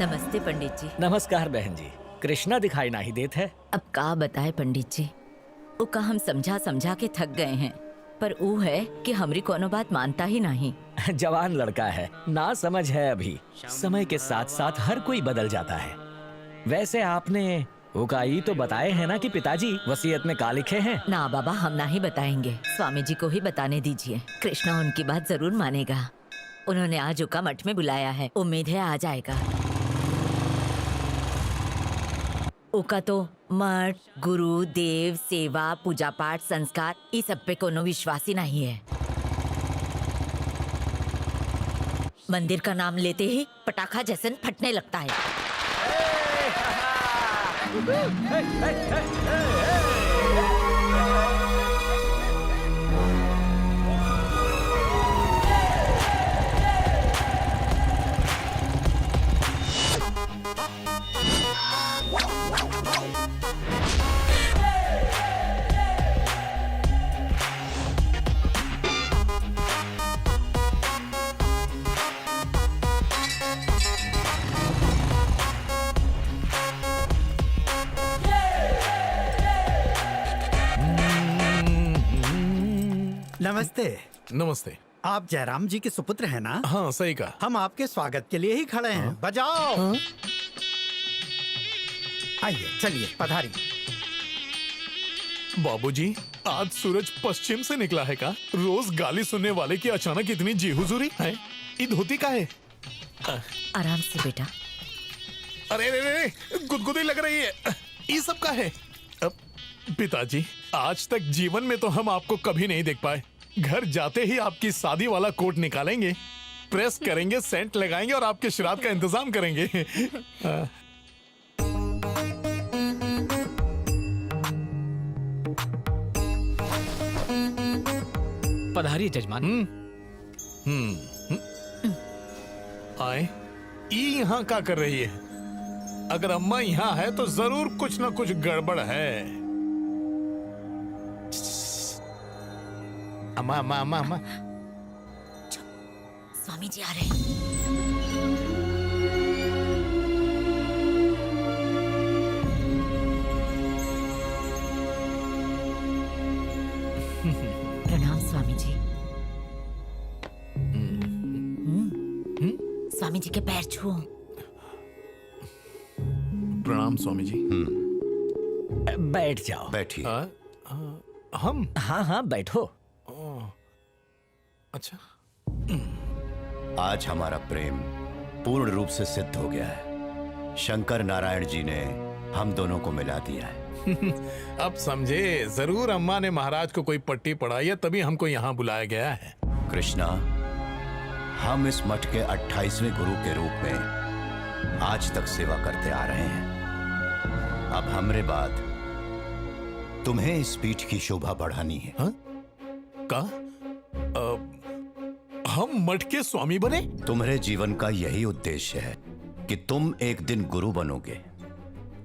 नमस्ते पंडित जी। नमस्कार बहन जी। कृष्णा दिखाई ना ही देत है। अब का बताए पंडित जी, उका हम समझा समझा के थक गए हैं, पर ऊ है कि हमरी कोनो बात मानता ही नहीं। जवान लड़का है, ना समझ है अभी। समय के साथ साथ हर कोई बदल जाता है। वैसे आपने उकाई तो बताए हैं ना कि पिताजी वसीयत में का लिखे हैं? ना बाबा, हम ना ही बताएंगे, स्वामी जी को ही बताने दीजिए। कृष्णा उनकी बात जरूर मानेगा। उन्होंने आज उका मठ में बुलाया है, उम्मीद है आ जाएगा। उका तो मठ, गुरु, देव, सेवा, पूजा पाठ, संस्कार इस सब पे कोनो विश्वास ही नहीं है। मंदिर का नाम लेते ही पटाखा जैसे फटने लगता है। नमस्ते। नमस्ते। आप जयराम जी के सुपुत्र हैं ना? हाँ, सही कहा। हम आपके स्वागत के लिए ही खड़े हैं। बजाओ। आइए, चलिए, पधारिए। बाबूजी, आज सूरज पश्चिम से निकला है का? रोज गाली सुनने वाले की अचानक इतनी जी हुजूरी है? ये धोती का है? आराम से बेटा। अरे रे रे, गुदगुदी लग रही है। ये सब का है? पिताजी, आज तक जीवन में तो हम आपको कभी नहीं देख पाए। घर जाते ही आपकी शादी वाला कोट निकालेंगे, प्रेस करेंगे, सेंट लगाएंगे और आपके श्राद्ध का इंतजाम करेंगे। पधारिए जजमान। आए, ये यहाँ क्या कर रही है? अगर अम्मा यहाँ है तो जरूर कुछ ना कुछ गड़बड़ है। अम्मा अम्मा अम्मा अम्मा। स्वामी जी आ रहे हैं। प्रणाम स्वामी जी। स्वामी जी के पैर छुओ। प्रणाम स्वामी जी। बैठ जाओ। बैठिए। हम? हाँ हाँ बैठो। अच्छा। आज हमारा प्रेम पूर्ण रूप से सिद्ध हो गया है। शंकर नारायण जी ने हम दोनों को मिला दिया है। अब समझे, जरूर अम्मा ने महाराज को कोई पट्टी पढ़ाई है, तभी हमको यहाँ बुलाया गया है। कृष्णा, हम इस मठ के 28वें गुरु के रूप में आज तक सेवा करते आ रहे हैं। अब हमरे बाद तुम्हें इस पीठ की शोभा बढ़ानी है। हाँ? का? हम मठ के स्वामी बने? तुम्हारे जीवन का यही उद्देश्य है कि तुम एक दिन गुरु बनोगे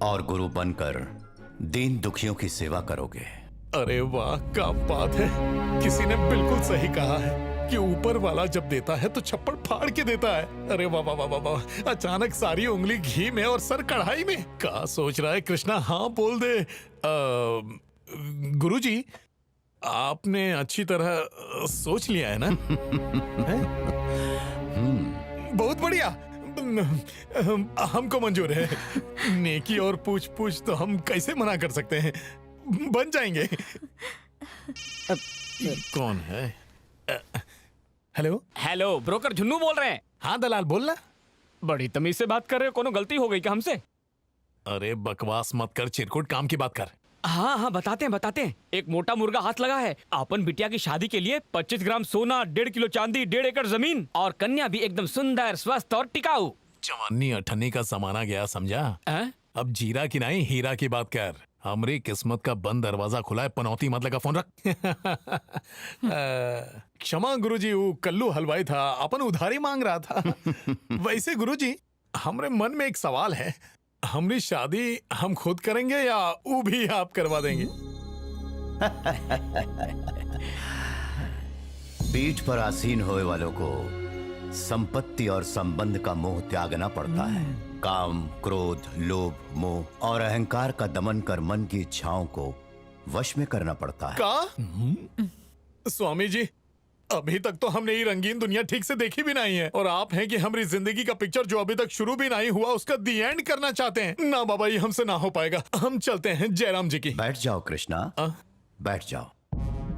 और गुरु बनकर दीन दुखियों की सेवा करोगे। अरे वाह, क्या बात है। किसी ने बिल्कुल सही कहा है कि ऊपर वाला जब देता है तो छप्पड़ फाड़ के देता है। अरे वाह वाह वाह वाह। अचानक सारी उंगली घी में और सर कढ़ाई में। क्या सोच रहा है कृष्णा? हाँ बोल दे। गुरुजी, आपने अच्छी तरह सोच लिया है ना? बहुत बढ़िया, हमको मंजूर है। नेकी और पूछ पूछ तो हम कैसे मना कर सकते हैं? बन जाएंगे। कौन है? हेलो हेलो, ब्रोकर झुन्नू बोल रहे हैं। हाँ दलाल, बोलना। बड़ी तमीज से बात कर रहे हो, कोनो गलती हो गई क्या हमसे? अरे बकवास मत कर, चिरकुट काम की बात कर। हाँ हाँ, बताते हैं। एक मोटा मुर्गा हाथ लगा है। अपन बिटिया की शादी के लिए 25 ग्राम सोना, 1.5 किलो चांदी, 1.5 एकड़ जमीन और कन्या भी एकदम सुंदर, स्वस्थ और टिकाऊ। जवानी अठन्नी का जमाना गया, समझा? अब जीरा की नहीं, हीरा की बात कर। हमरी किस्मत का बंद दरवाजा खुला है, पनौती मत लगा, फोन रख। क्षमा गुरुजी, वो कल्लू हलवाई था, अपन उधारी मांग रहा था। वैसे गुरुजी, हमरे मन में एक सवाल है। हमारी शादी हम खुद करेंगे या वो भी आप करवा देंगे? पीठ पर आसीन होए वालों को संपत्ति और संबंध का मोह त्यागना पड़ता है। काम, क्रोध, लोभ, मोह और अहंकार का दमन कर मन की इच्छाओं को वश में करना पड़ता है। का स्वामी जी, अभी तक तो हमने ये रंगीन दुनिया ठीक से देखी भी नहीं है और आप हैं कि हमारी जिंदगी का पिक्चर जो अभी तक शुरू भी नहीं हुआ उसका दी एंड करना चाहते हैं। ना बाबा, ये हमसे ना हो पाएगा। हम चलते हैं जयराम जी की। बैठ जाओ कृष्णा, बैठ जाओ।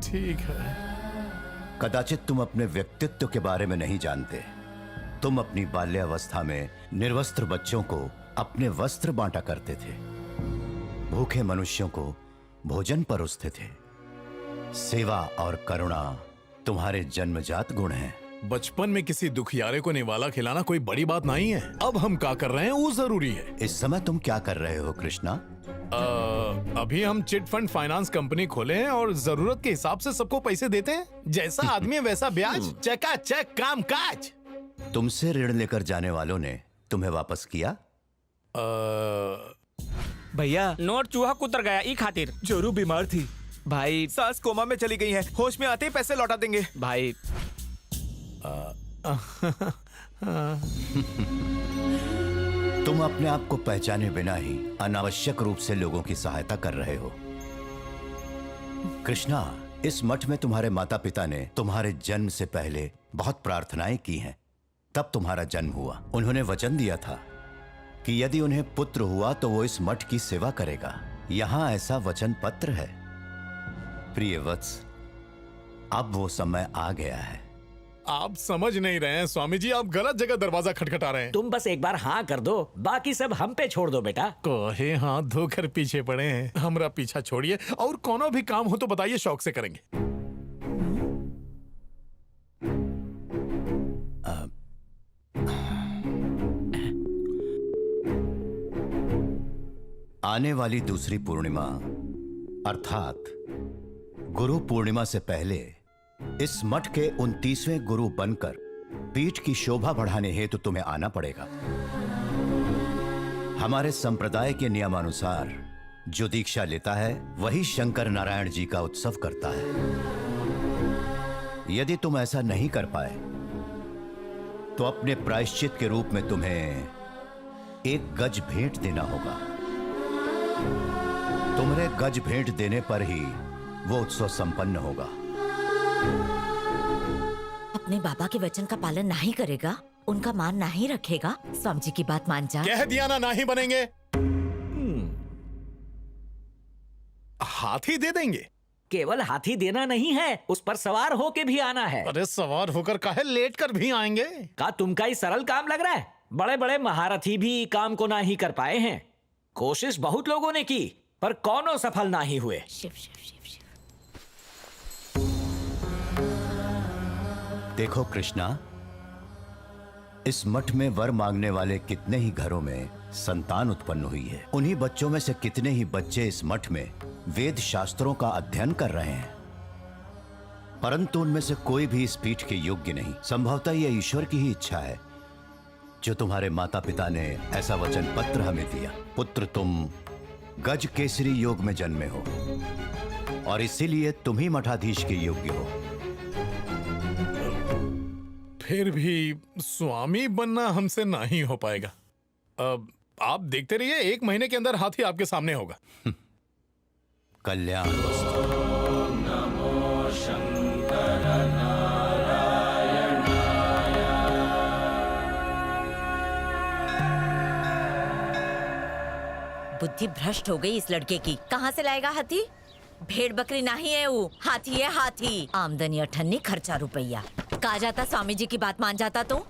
ठीक है। कदाचित तुम अपने व्यक्तित्व के बारे में नहीं जानते। तुम अपनी बाल्यावस्था में निर्वस्त्र बच्चों को अपने वस्त्र बांटा करते थे, भूखे मनुष्यों को भोजन परोसते थे। सेवा और करुणा तुम्हारे जन्मजात गुण हैं। बचपन में किसी दुखियारे को निवाला खिलाना कोई बड़ी बात नहीं है। अब हम क्या कर रहे हैं वो जरूरी है। इस समय तुम क्या कर रहे हो कृष्णा? अभी हम चिट फंड फाइनेंस कंपनी खोले हैं और जरूरत के हिसाब से सबको पैसे देते हैं। जैसा आदमी है वैसा ब्याज, चकाचक काम काज। तुमसे ऋण लेकर जाने वालों ने तुम्हें वापस किया? भैया नोट चूहा कुतर गया ई खातिर। जोरू बीमार थी भाई सास कोमा में चली गई है, होश में आते ही पैसे लौटा देंगे। भाई तुम अपने आप को पहचाने बिना ही अनावश्यक रूप से लोगों की सहायता कर रहे हो। कृष्णा, इस मठ में तुम्हारे माता पिता ने तुम्हारे जन्म से पहले बहुत प्रार्थनाएं की हैं। तब तुम्हारा जन्म हुआ। उन्होंने वचन दिया था कि यदि उन्हें पुत्र हुआ तो वो इस मठ की सेवा करेगा। यहां ऐसा वचन पत्र है। प्रिय वत्स, अब वो समय आ गया है। आप समझ नहीं रहे हैं स्वामी जी, आप गलत जगह दरवाजा खटखटा रहे हैं। तुम बस एक बार हाँ कर दो, बाकी सब हम पे छोड़ दो बेटा। कोहे हाथ धोकर पीछे पड़े हैं। हमारा पीछा छोड़िए और कोनो भी काम हो तो बताइए, शौक से करेंगे। आने वाली दूसरी पूर्णिमा अर्थात गुरु पूर्णिमा से पहले इस मठ के 29वें गुरु बनकर पीठ की शोभा बढ़ाने हेतु तुम्हें आना पड़ेगा। हमारे संप्रदाय के नियमानुसार जो दीक्षा लेता है वही शंकर नारायण जी का उत्सव करता है। यदि तुम ऐसा नहीं कर पाए तो अपने प्रायश्चित के रूप में तुम्हें 1 गज भेंट देना होगा। तुम्हारे गज भेंट देने पर ही वो उत्सव संपन्न होगा। अपने बाबा के वचन का पालन नहीं करेगा, उनका मान नहीं रखेगा, स्वामी जी की बात मान जा। कह दिया ना, नहीं बनेंगे। हाथी दे देंगे। केवल हाथी देना नहीं है, उस पर सवार होके भी आना है। अरे सवार होकर काहे, लेट कर भी आएंगे। का तुमका ही सरल काम लग रहा है? बड़े बड़े महारथी भी काम को ना ही कर पाए हैं। कोशिश बहुत लोगों ने की पर कौनो सफल ना ही हुए। शिव शिव शिव शिव। देखो कृष्णा, इस मठ में वर मांगने वाले कितने ही घरों में संतान उत्पन्न हुई है। उन्हीं बच्चों में से कितने ही बच्चे इस मठ में वेद शास्त्रों का अध्ययन कर रहे हैं, परंतु उनमें से कोई भी इस पीठ के योग्य नहीं। संभवतः यह ईश्वर की ही इच्छा है जो तुम्हारे माता पिता ने ऐसा वचन पत्र हमें दिया। पुत्र, तुम गज केसरी योग में जन्मे हो और इसीलिए तुम ही मठाधीश के योग्य हो। फिर भी स्वामी बनना हमसे नहीं हो पाएगा। अब आप देखते रहिए, 1 महीने के अंदर हाथी आपके सामने होगा। कल्याण वस्तु। बुद्धि भ्रष्ट हो गई इस लड़के की। कहाँ से लाएगा हाथी? भेड़ बकरी नहीं है वो, हाथी है हाथी। आमदनी 98, खर्चा रुपया। कहा जाता स्वामी जी की बात मान जाता तो।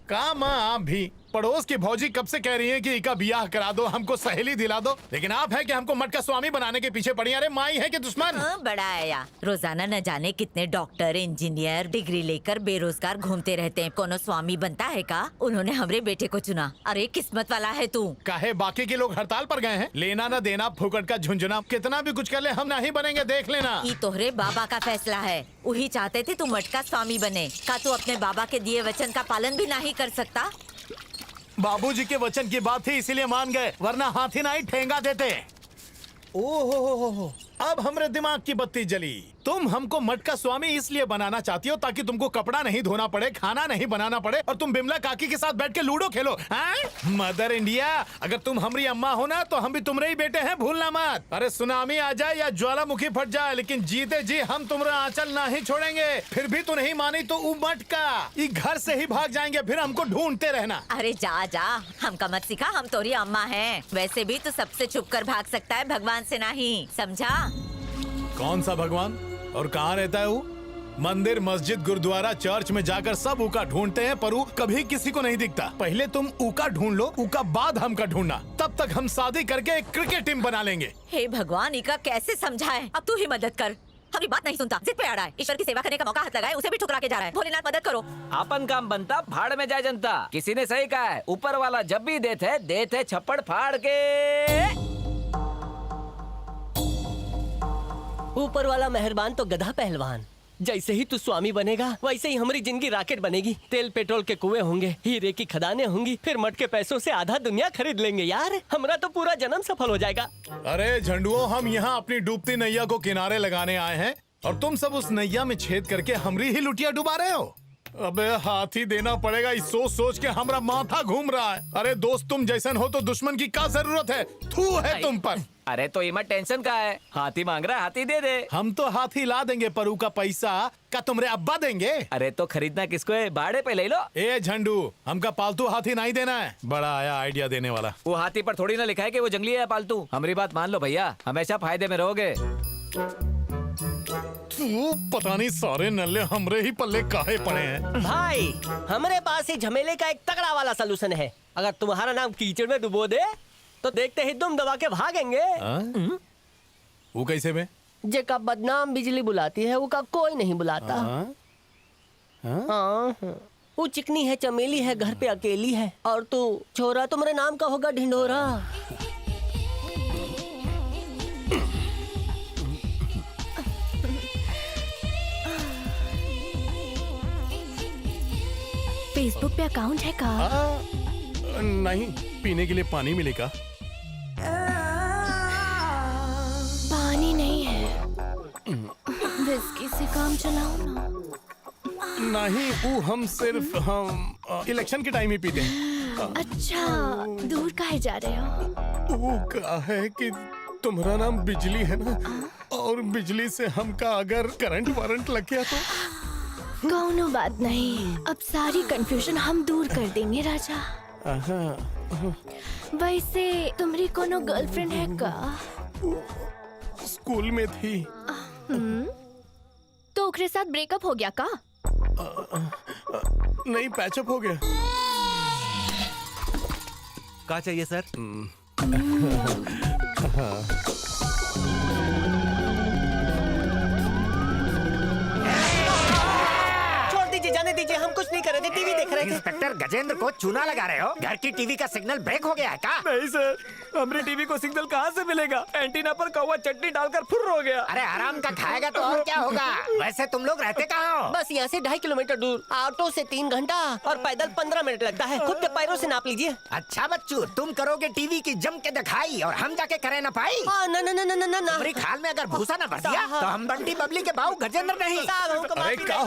का माँ, आप भी पड़ोस की भौजी कब से कह रही हैं कि इका बियाह करा दो, हमको सहेली दिला दो, लेकिन आप है कि हमको मठ का स्वामी बनाने के पीछे पड़ी। अरे माई है कि दुश्मन? बड़ा आया। रोजाना न जाने कितने डॉक्टर, इंजीनियर डिग्री लेकर बेरोजगार घूमते रहते हैं। कोनो स्वामी बनता है का? उन्होंने हमरे बेटे को चुना। अरे किस्मत वाला है तू। काहे बाकी के लोग हड़ताल पर गए हैं? लेना न देना, फुकट का झुंझुना, कितना भी कुछ कर ले हम नहीं बनेंगे, देख लेना। ये तोहरे बाबा का फैसला है। वही चाहते थे तू मठ का स्वामी बने। का तू अपने बाबा के दिए वचन का पालन भी नहीं कर सकता? बाबूजी के वचन की बात थी इसीलिए मान गए, वरना हाथी नहीं ठेंगा देते। ओहो, अब हमरे दिमाग की बत्ती जली। तुम हमको मठ का स्वामी इसलिए बनाना चाहती हो ताकि तुमको कपड़ा नहीं धोना पड़े, खाना नहीं बनाना पड़े और तुम बिमला काकी के साथ बैठ के लूडो खेलो। मदर इंडिया, अगर तुम हमारी अम्मा हो ना तो हम भी तुम्हारे ही बेटे हैं, भूलना मत। अरे सुनामी आ जाए या ज्वालामुखी फट जाए, लेकिन जीते जी हम तुम्हारा आंचल नहीं छोड़ेंगे। फिर भी तू नहीं मानी तो मठ का ये घर से ही भाग जाएंगे, फिर हमको ढूंढते रहना। अरे जा जा, हमका मत सिखा, हम तोरी अम्मा हैं। वैसे भी तू सबसे छुप कर भाग सकता है, भगवान से नहीं, समझा? कौन सा भगवान और कहाँ रहता है वो? मंदिर, मस्जिद, गुरुद्वारा, चर्च में जाकर सब ऊका ढूंढते हैं, पर वो कभी किसी को नहीं दिखता। पहले तुम ऊका ढूंढ लो, ऊका बाद हमका ढूंढना, तब तक हम शादी करके एक क्रिकेट टीम बना लेंगे। हे भगवान, इका कैसे समझाए? अब तू ही मदद कर। हमारी बात नहीं सुनता, जिद पे अड़ा है। ईश्वर की सेवा करने का मौका हाथ लगाए, उसे भी ठुकरा के जा रहा है। भोलेनाथ मदद करो। अपन काम बनता, भाड़ में जाए जनता। किसी ने सही कहा है, ऊपर वाला जब भी देते छप्पड़ फाड़ के। ऊपर वाला मेहरबान तो गधा पहलवान। जैसे ही तू स्वामी बनेगा वैसे ही हमारी जिंदगी रॉकेट बनेगी। तेल पेट्रोल के कुएं होंगे, हीरे की खदानें होंगी, फिर मट के पैसों से आधा दुनिया खरीद लेंगे। यार हमारा तो पूरा जन्म सफल हो जाएगा। अरे झंडुओ, हम यहाँ अपनी डूबती नैया को किनारे लगाने आए हैं और तुम सब उस नैया में छेद करके हमरी ही लुटिया डुबा रहे हो। अबे हाथी देना पड़ेगा, इस सोच सोच के हमारा माथा घूम रहा है। अरे दोस्त तुम जैसन हो तो दुश्मन की क्या जरूरत है? थू है तुम पर। अरे तो इमा टेंशन का है, हाथी मांग रहा है, हाथी दे दे। हम तो हाथी ला देंगे, पर का पैसा का तुम्हारे अब्बा देंगे? अरे तो खरीदना किसको है, भाड़े पे ले लो। ए झंडू, हमका पालतू हाथी नहीं देना है। बड़ा आया आइडिया देने वाला। वो हाथी पर थोड़ी ना लिखा है कि वो जंगली है या पालतू। हमारी बात मान लो भैया, हमेशा फायदे में रहोगे। पता नहीं सारे नल्ले हमरे ही पल्ले काहे पड़े हैं। भाई हमारे पास इस झमेले का एक तगड़ा वाला सलूशन है। अगर तुम्हारा नाम कीचड़ में डुबो दे तो देखते ही दुम दबा के भागेंगे। वो कैसे में? जेका बदनाम बिजली बुलाती है, वो का कोई नहीं बुलाता। हाँ। वो चिकनी है, चमेली है, घर पे अकेली है, और तू छोरा तुम्हारे नाम का होगा ढिंढोरा। फेसबुक पे अकाउंट है का? नहीं, पीने के लिए पानी मिलेगा? पानी नहीं है, विस्की से काम चलाओ ना। नहीं, वो हम सिर्फ इलेक्शन के टाइम ही पीते हैं। अच्छा, दूर काहे जा रहे हो? वो कहा है कि तुम्हारा नाम बिजली है ना, और बिजली से हमका अगर करंट वारंट लग गया तो? कौनो बात नहीं, अब सारी कंफ्यूजन हम दूर कर देंगे राजा। वैसे तुम्हारी कोनो गर्लफ्रेंड है का? स्कूल में थी। तो ओकरे साथ ब्रेकअप हो गया का? नहीं, पैचअप हो गया। क्या चाहिए सर? छोड़ दीजिए, जाने दीजिए, हम कुछ नहीं कर रहे थे, टीवी देख रहे थे। इंस्पेक्टर गजेंद्र को चूना लगा रहे हो? घर की टीवी का सिग्नल ब्रेक हो गया है का? नहीं सर, हमारे टीवी को सिग्नल कहाँ से मिलेगा? एंटीना पर कौवा चटनी डालकर फुर्र हो गया। अरे आराम का खाएगा तो और क्या होगा? वैसे तुम लोग रहते कहाँ हो? बस यहाँ से 2.5 किलोमीटर दूर। ऑटो से 3 घंटा और पैदल 15 मिनट लगता है। खुद के पैरों से नाप लीजिए। अच्छा बच्चू, तुम करोगे टीवी की जम के दिखाई और हम जाके करे ना पाई? ना ना ना ना ना ना। हमारी खाल में अगर भूसा न भर दिया तो हम बंटी बबली के बाबू गजेंद्र नहीं। अरे क्या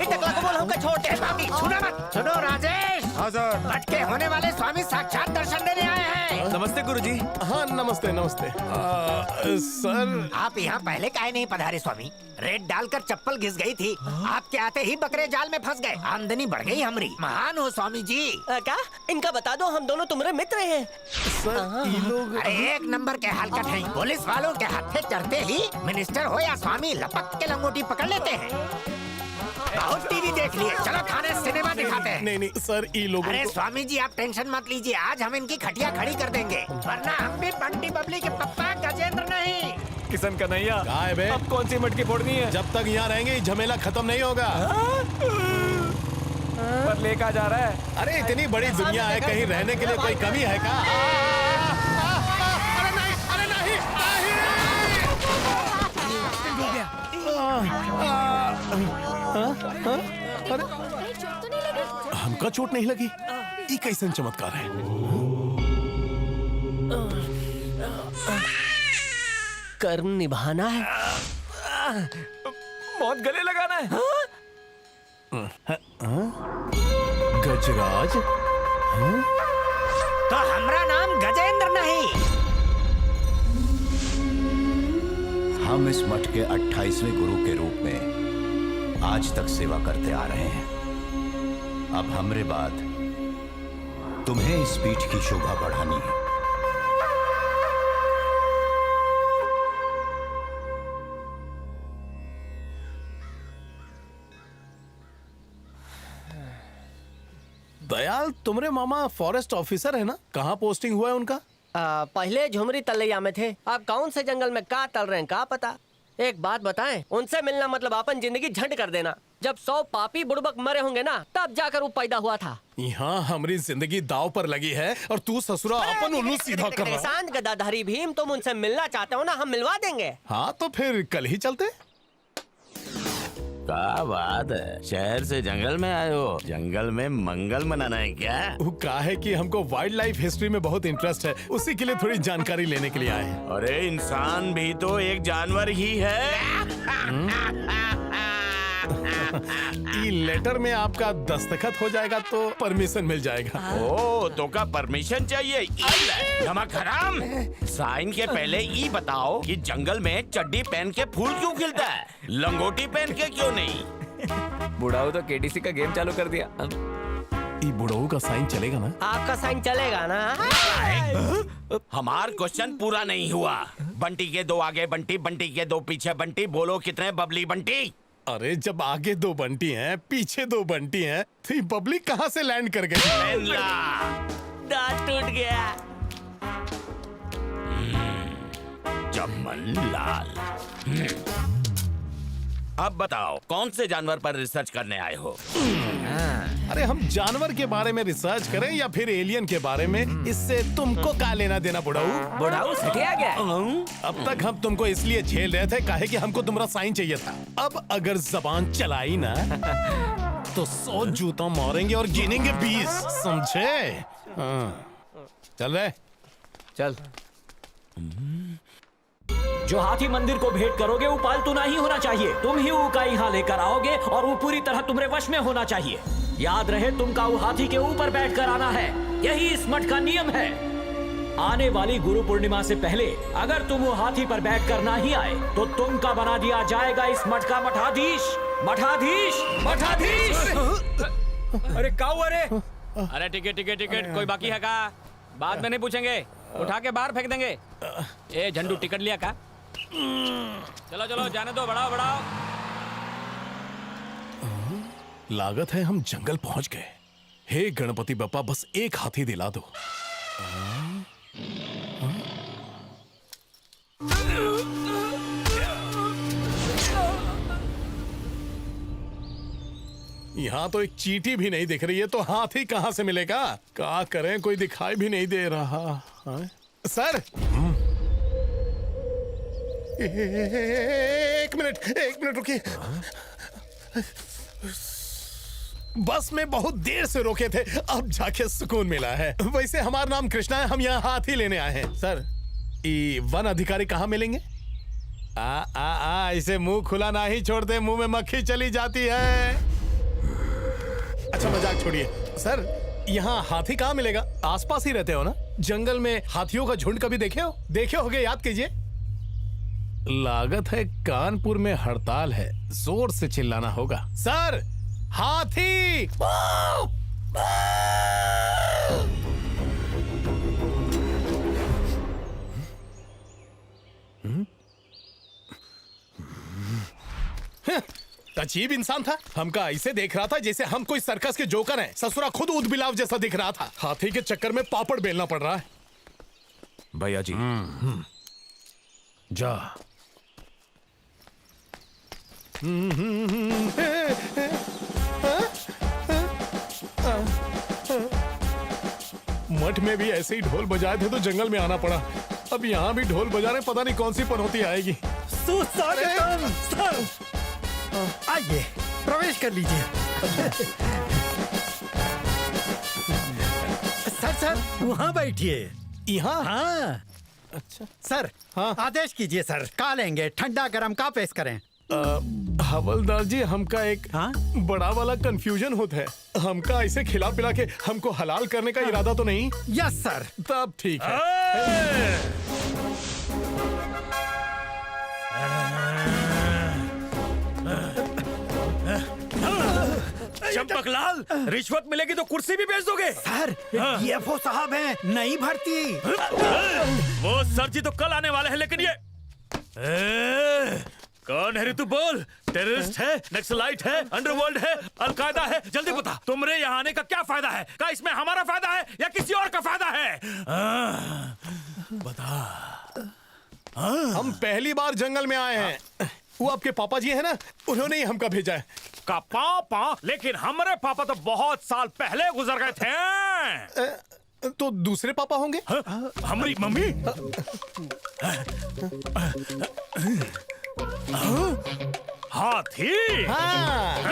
टकला को बोल हमका छोड़ दे। बाबी, सुनो मत। सुनो राजेश, मठ के होने वाले स्वामी साक्षात दर्शन देने आए हैं। नमस्ते गुरुजी। हाँ नमस्ते नमस्ते। सर, आप यहाँ पहले काहे नहीं पधारे स्वामी? रेड डालकर चप्पल घिस गई थी, आपके आते ही बकरे जाल में फंस गए, आमदनी बढ़ गई हमारी। महान हो स्वामी जी। क्या? इनका बता दो, हम दोनों तुम्हारे मित्र हैं। सर ये लोग अरे एक नंबर के हलकट हैं। पुलिस वालों के हाथे चढ़ते ही मिनिस्टर हो या स्वामी लपक के लंगोटी पकड़ लेते हैं। बहुत टीवी देख लिए, चलो थाने सिनेमा दिखाते हैं। नहीं सर, ये लोग। अरे स्वामी जी आप टेंशन मत लीजिए, आज हम इनकी खटिया खड़ी कर देंगे, वरना हम भी बंटी बबली के पप्पा गजेंद्र नहीं। किशन कन्हैया, कहाँ है बे? अब कौन सी मटकी फोड़नी है? जब तक यहाँ रहेंगे झमेला खत्म नहीं होगा। पर लेकर जा रहा है। अरे इतनी बड़ी दुनिया है, कहीं रहने के लिए कोई कमी है का? अरे नहीं, अरे नहीं, हमका चोट नहीं लगी? ये कैसन चमत्कार है? कर्म निभाना है। बहुत गले लगाना है। गजराज, तो हमारा नाम गजेंद्र नहीं। हम इस मठ के 28वें गुरु के रूप में आज तक सेवा करते आ रहे हैं। अब हमरे बाद तुम्हें इस पीठ की शोभा बढ़ानी है। दयाल, तुम्हारे मामा फॉरेस्ट ऑफिसर है ना? कहाँ पोस्टिंग हुआ है उनका? पहले झुमरी तलैया में थे, अब कौन से जंगल में का तल रहे हैं का पता। एक बात बताएं, उनसे मिलना मतलब अपन जिंदगी झंड कर देना। जब 100 पापी बुड़बक मरे होंगे ना, तब जाकर वो पैदा हुआ था। यहाँ हमारी जिंदगी दाव पर लगी है और तू ससुरा अपन उल्लू सीधा कर रहा है। शांत गदाधारी भीम, तुम उनसे मिलना चाहते हो ना, हम मिलवा देंगे। हाँ तो फिर कल ही चलते। क्या बात है, शहर से जंगल में आए हो? जंगल में मंगल मनाना है क्या? वो कहा है कि हमको वाइल्ड लाइफ हिस्ट्री में बहुत इंटरेस्ट है, उसी के लिए थोड़ी जानकारी लेने के लिए आए हैं। अरे इंसान भी तो एक जानवर ही है। ई लेटर में आपका दस्तखत हो जाएगा तो परमिशन मिल जाएगा। ओ तो का परमिशन चाहिए? नमक हराम, साइन के पहले ई बताओ कि जंगल में चड्डी पहन के फूल क्यों खिलता है, लंगोटी पहन के क्यों नहीं? बुढ़ाऊ तो केटीसी का गेम चालू कर दिया। ई बुढ़ऊ का साइन चलेगा ना? आपका साइन चलेगा ना? हमार क्वेश्चन पूरा नहीं हुआ। बंटी के 2 आगे बंटी, बंटी के 2 पीछे बंटी, बोलो कितने बबली बंटी? अरे जब आगे 2 बंटी हैं, पीछे 2 बंटी हैं, तो ये पब्लिक कहाँ से लैंड कर गई? दांत टूट गया। चमन लाल, अब बताओ कौन से जानवर पर रिसर्च करने आए हो? अरे हम जानवर के बारे में रिसर्च करें या फिर एलियन के बारे में, इससे तुमको क्या लेना देना बुढ़ाऊ? बुढ़ाऊ सटिया गया। अब तक हम तुमको इसलिए झेल रहे थे काहे कि हमको तुम्हारा साइन चाहिए था। अब अगर जबान चलाई ना तो 100 जूता मारेंगे और गिनेंगे 20, समझे? हाँ। चल रहे चल। जो हाथी मंदिर को भेंट करोगे वो पालतू नहीं होना चाहिए। तुम ही वो का यहाँ लेकर आओगे और वो पूरी तरह तुम्हारे वश में होना चाहिए। याद रहे, तुमका वो हाथी के ऊपर बैठ कर आना है। यही इस मठ का नियम है। आने वाली गुरु पूर्णिमा से पहले अगर तुम वो हाथी पर बैठ कर ना ही आए तो तुमका बना दिया जाएगा इस मठ का मठाधीश। मठाधीश, मठाधीश। अरे का हुआ रे? अरे टिकट कोई बाकी है का? बाद में नहीं पूछेंगे, उठा के बाहर फेंक देंगे। ए झंडू, टिकट लिया का? चलो चलो जाने दो, बढ़ाओ बढ़ाओ। लागत है हम जंगल पहुंच गए। हे गणपति बप्पा, बस एक हाथी दिला दो। यहाँ तो एक चींटी भी नहीं दिख रही है, तो हाथी कहाँ से मिलेगा? क्या करें, कोई दिखाई भी नहीं दे रहा। हाँ? सर, एक मिनट रुकिए। बस में बहुत देर से रोके थे, अब जाके सुकून मिला है। वैसे हमारा नाम कृष्णा है, हम यहाँ हाथी लेने आए हैं। सर, ये वन अधिकारी कहाँ मिलेंगे? ऐसे मुंह खुला ना ही छोड़ते, मुंह में मक्खी चली जाती है। अच्छा मजाक छोड़िए। सर, यहाँ हाथी कहाँ मिलेगा? आसपास ही रहते हो ना? जंगल में हाथियों का झुंड कभी देखे होगे, याद कीजिए। लागत है कानपुर में हड़ताल है, जोर से चिल्लाना होगा। सर, हाथी! अजीब इंसान था, हमका ऐसे देख रहा था जैसे हम कोई सर्कस के जोकर हैं। ससुरा खुद ऊद बिलाव जैसा दिख रहा था। हाथी के चक्कर में पापड़ बेलना पड़ रहा है। भैया जी, जा। मठ में भी ऐसे ही ढोल बजाए थे तो जंगल में आना पड़ा। अब यहाँ भी ढोल बजा रहे, पता नहीं कौन सी पनौती आएगी। सुस्वागतम सर, आइए प्रवेश कर लीजिए। सर वहाँ बैठिए। यहाँ? हाँ, अच्छा सर हाँ? आदेश कीजिए सर, का लेंगे, ठंडा गरम का पेश करें? हवलदार जी, हमका एक हाँ? बड़ा वाला कंफ्यूजन होता है। हमका ऐसे खिला पिला के हमको हलाल करने का इरादा तो नहीं? Yes sir. तब ठीक है। चंपकलाल, रिश्वत मिलेगी तो कुर्सी भी बेच दोगे? सर DFO साहब हैं, नहीं भर्ती। वो सर जी तो कल आने वाले हैं, लेकिन ये कौन है रे तू? बोल। टेररिस्ट है, नक्सलाइट है, अंडरवर्ल्ड है, अलकायदा है, जल्दी बता। तुम्हारे यहाँ आने का क्या फायदा है? क्या इसमें हमारा फायदा है या किसी और का फायदा है? बता। हम पहली बार जंगल में आए हैं। वो आपके पापा जी है ना, उन्होंने ही हमका भेजा है। का पापा? लेकिन हमारे पापा तो बहुत साल पहले गुजर गए थे। तो दूसरे पापा होंगे? हमारी मम्मी? हाथी? हाँ।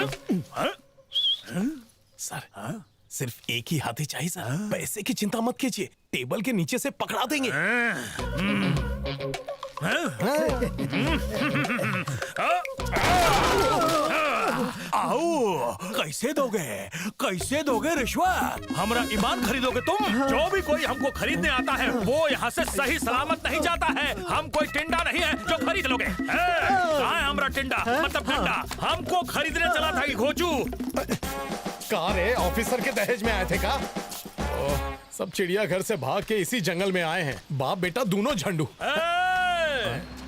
सर, सिर्फ एक ही हाथी चाहिए सर। पैसे की चिंता मत कीजिए, टेबल के नीचे से पकड़ा देंगे। आओ, कैसे दोगे? कैसे दोगे रिश्वत? हमारा ईमान खरीदोगे तुम? जो भी कोई हमको खरीदने आता है वो यहाँ से सही सलामत नहीं जाता है। हम कोई टिंडा नहीं है जो खरीद लोगे। कहाँ है हमारा टिंडा? मतलब टिंडा हमको खरीदने चला था कि घोचू? कार है, ऑफिसर के दहेज में आए थे का? सब चिड़ियाघर से भाग के इसी जंगल में आए हैं। बाप बेटा दोनों झंडू।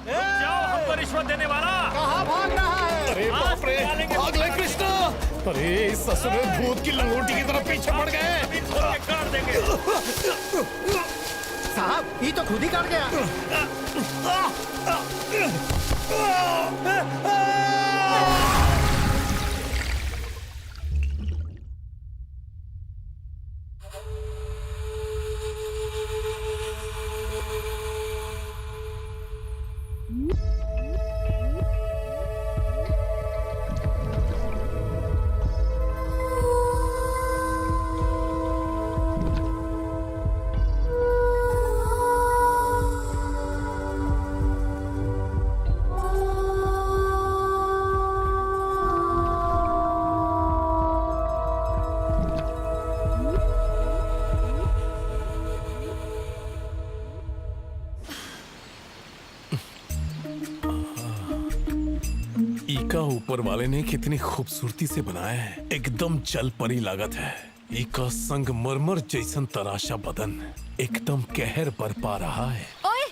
जाओ, हमको रिश्वत देने वाला। कहाँ भाग रहा है? अरे बाप रे, भाग ले कृष्णा। अरे इस ससुर भूत की लंगोटी की तरफ पीछे पड़ गए। काट देंगे। साहब ये तो खुद ही काट गया। इका ऊपर वाले ने कितनी खूबसूरती से बनाया है, एकदम जल परी लागत है। इका संगमरमर जैसन तराशा बदन एकदम कहर बरपा रहा है। ओए,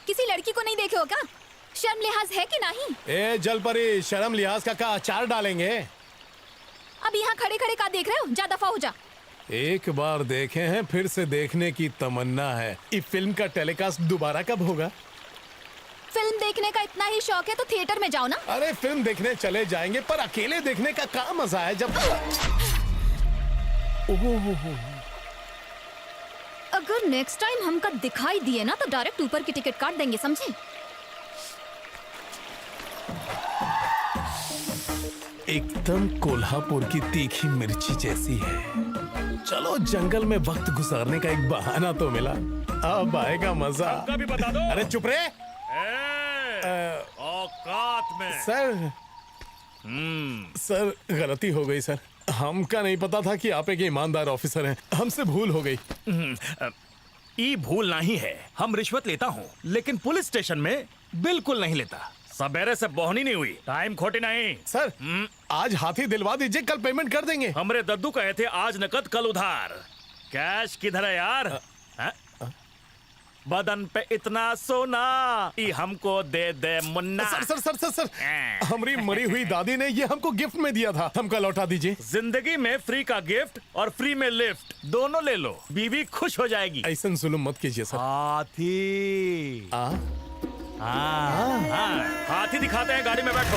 किसी लड़की को नहीं देखे हो क्या? शर्म लिहाज है कि नहीं? ए जल परी, शर्म लिहाज का अचार डालेंगे? अब यहाँ खड़े खड़े का देख रहे हो? जा दफा हो जा। एक बार देखे हैं, फिर से देखने की तमन्ना है। इस फिल्म का टेलीकास्ट दोबारा कब होगा? फिल्म देखने का इतना ही शौक है तो थिएटर में जाओ ना। अरे फिल्म देखने चले जाएंगे, पर अकेले देखने का क्या मजा है जब। अगर नेक्स्ट टाइम हमका दिखाई दिए ना तो डायरेक्ट ऊपर की टिकट काट देंगे, समझे? एकदम कोल्हापुर की तीखी मिर्ची जैसी है। चलो जंगल में वक्त गुजारने का एक बहाना तो मिला, अब आएगा मजा। भी बता दो। अरे चुप रे। औकात में। सर गलती हो गई सर, हमका नहीं पता था कि आप एक ईमानदार ऑफिसर हैं, हमसे भूल हो गई। ये भूल नहीं है, हम रिश्वत लेता हूँ लेकिन पुलिस स्टेशन में बिल्कुल नहीं लेता। सवेरे से बोहनी नहीं हुई, टाइम खोटी नहीं। सर आज हाथी दिलवा दीजिए, कल पेमेंट कर देंगे। हमरे दद्दू कहे थे आज नकद कल उधार। कैश किधर है यार? बदन पे इतना सोना ये हमको दे दे Munna. Sir sir sir sir sir हमारी मरी हुई दादी ने ये हमको गिफ्ट में दिया था, हमका लौटा दीजिए। जिंदगी में फ्री का गिफ्ट और फ्री में लिफ्ट दोनों ले लो, बीवी खुश हो जाएगी। ऐसा जुल्म मत कीजिए सर। हाथी। हाथी दिखाते हैं, गाड़ी में बैठो।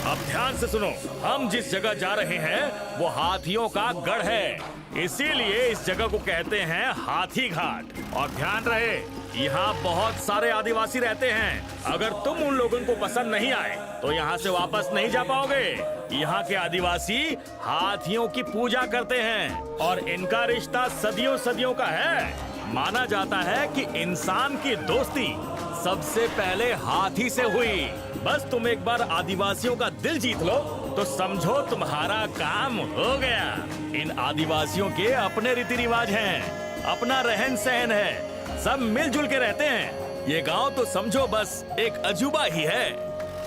अब ध्यान से सुनो, हम जिस जगह जा रहे हैं वो हाथियों का गढ़ है, इसीलिए इस जगह को कहते हैं हाथी घाट। और ध्यान रहे यहाँ बहुत सारे आदिवासी रहते हैं, अगर तुम उन लोगों को पसंद नहीं आए तो यहाँ से वापस नहीं जा पाओगे। यहाँ के आदिवासी हाथियों की पूजा करते हैं और इनका रिश्ता सदियों सदियों का है। माना जाता है कि इंसान की दोस्ती सबसे पहले हाथी से हुई। बस तुम एक बार आदिवासियों का दिल जीत लो तो समझो तुम्हारा काम हो गया। इन आदिवासियों के अपने रीति रिवाज हैं, अपना रहन सहन है, सब मिलजुल के रहते हैं। ये गांव तो समझो बस एक अजूबा ही है।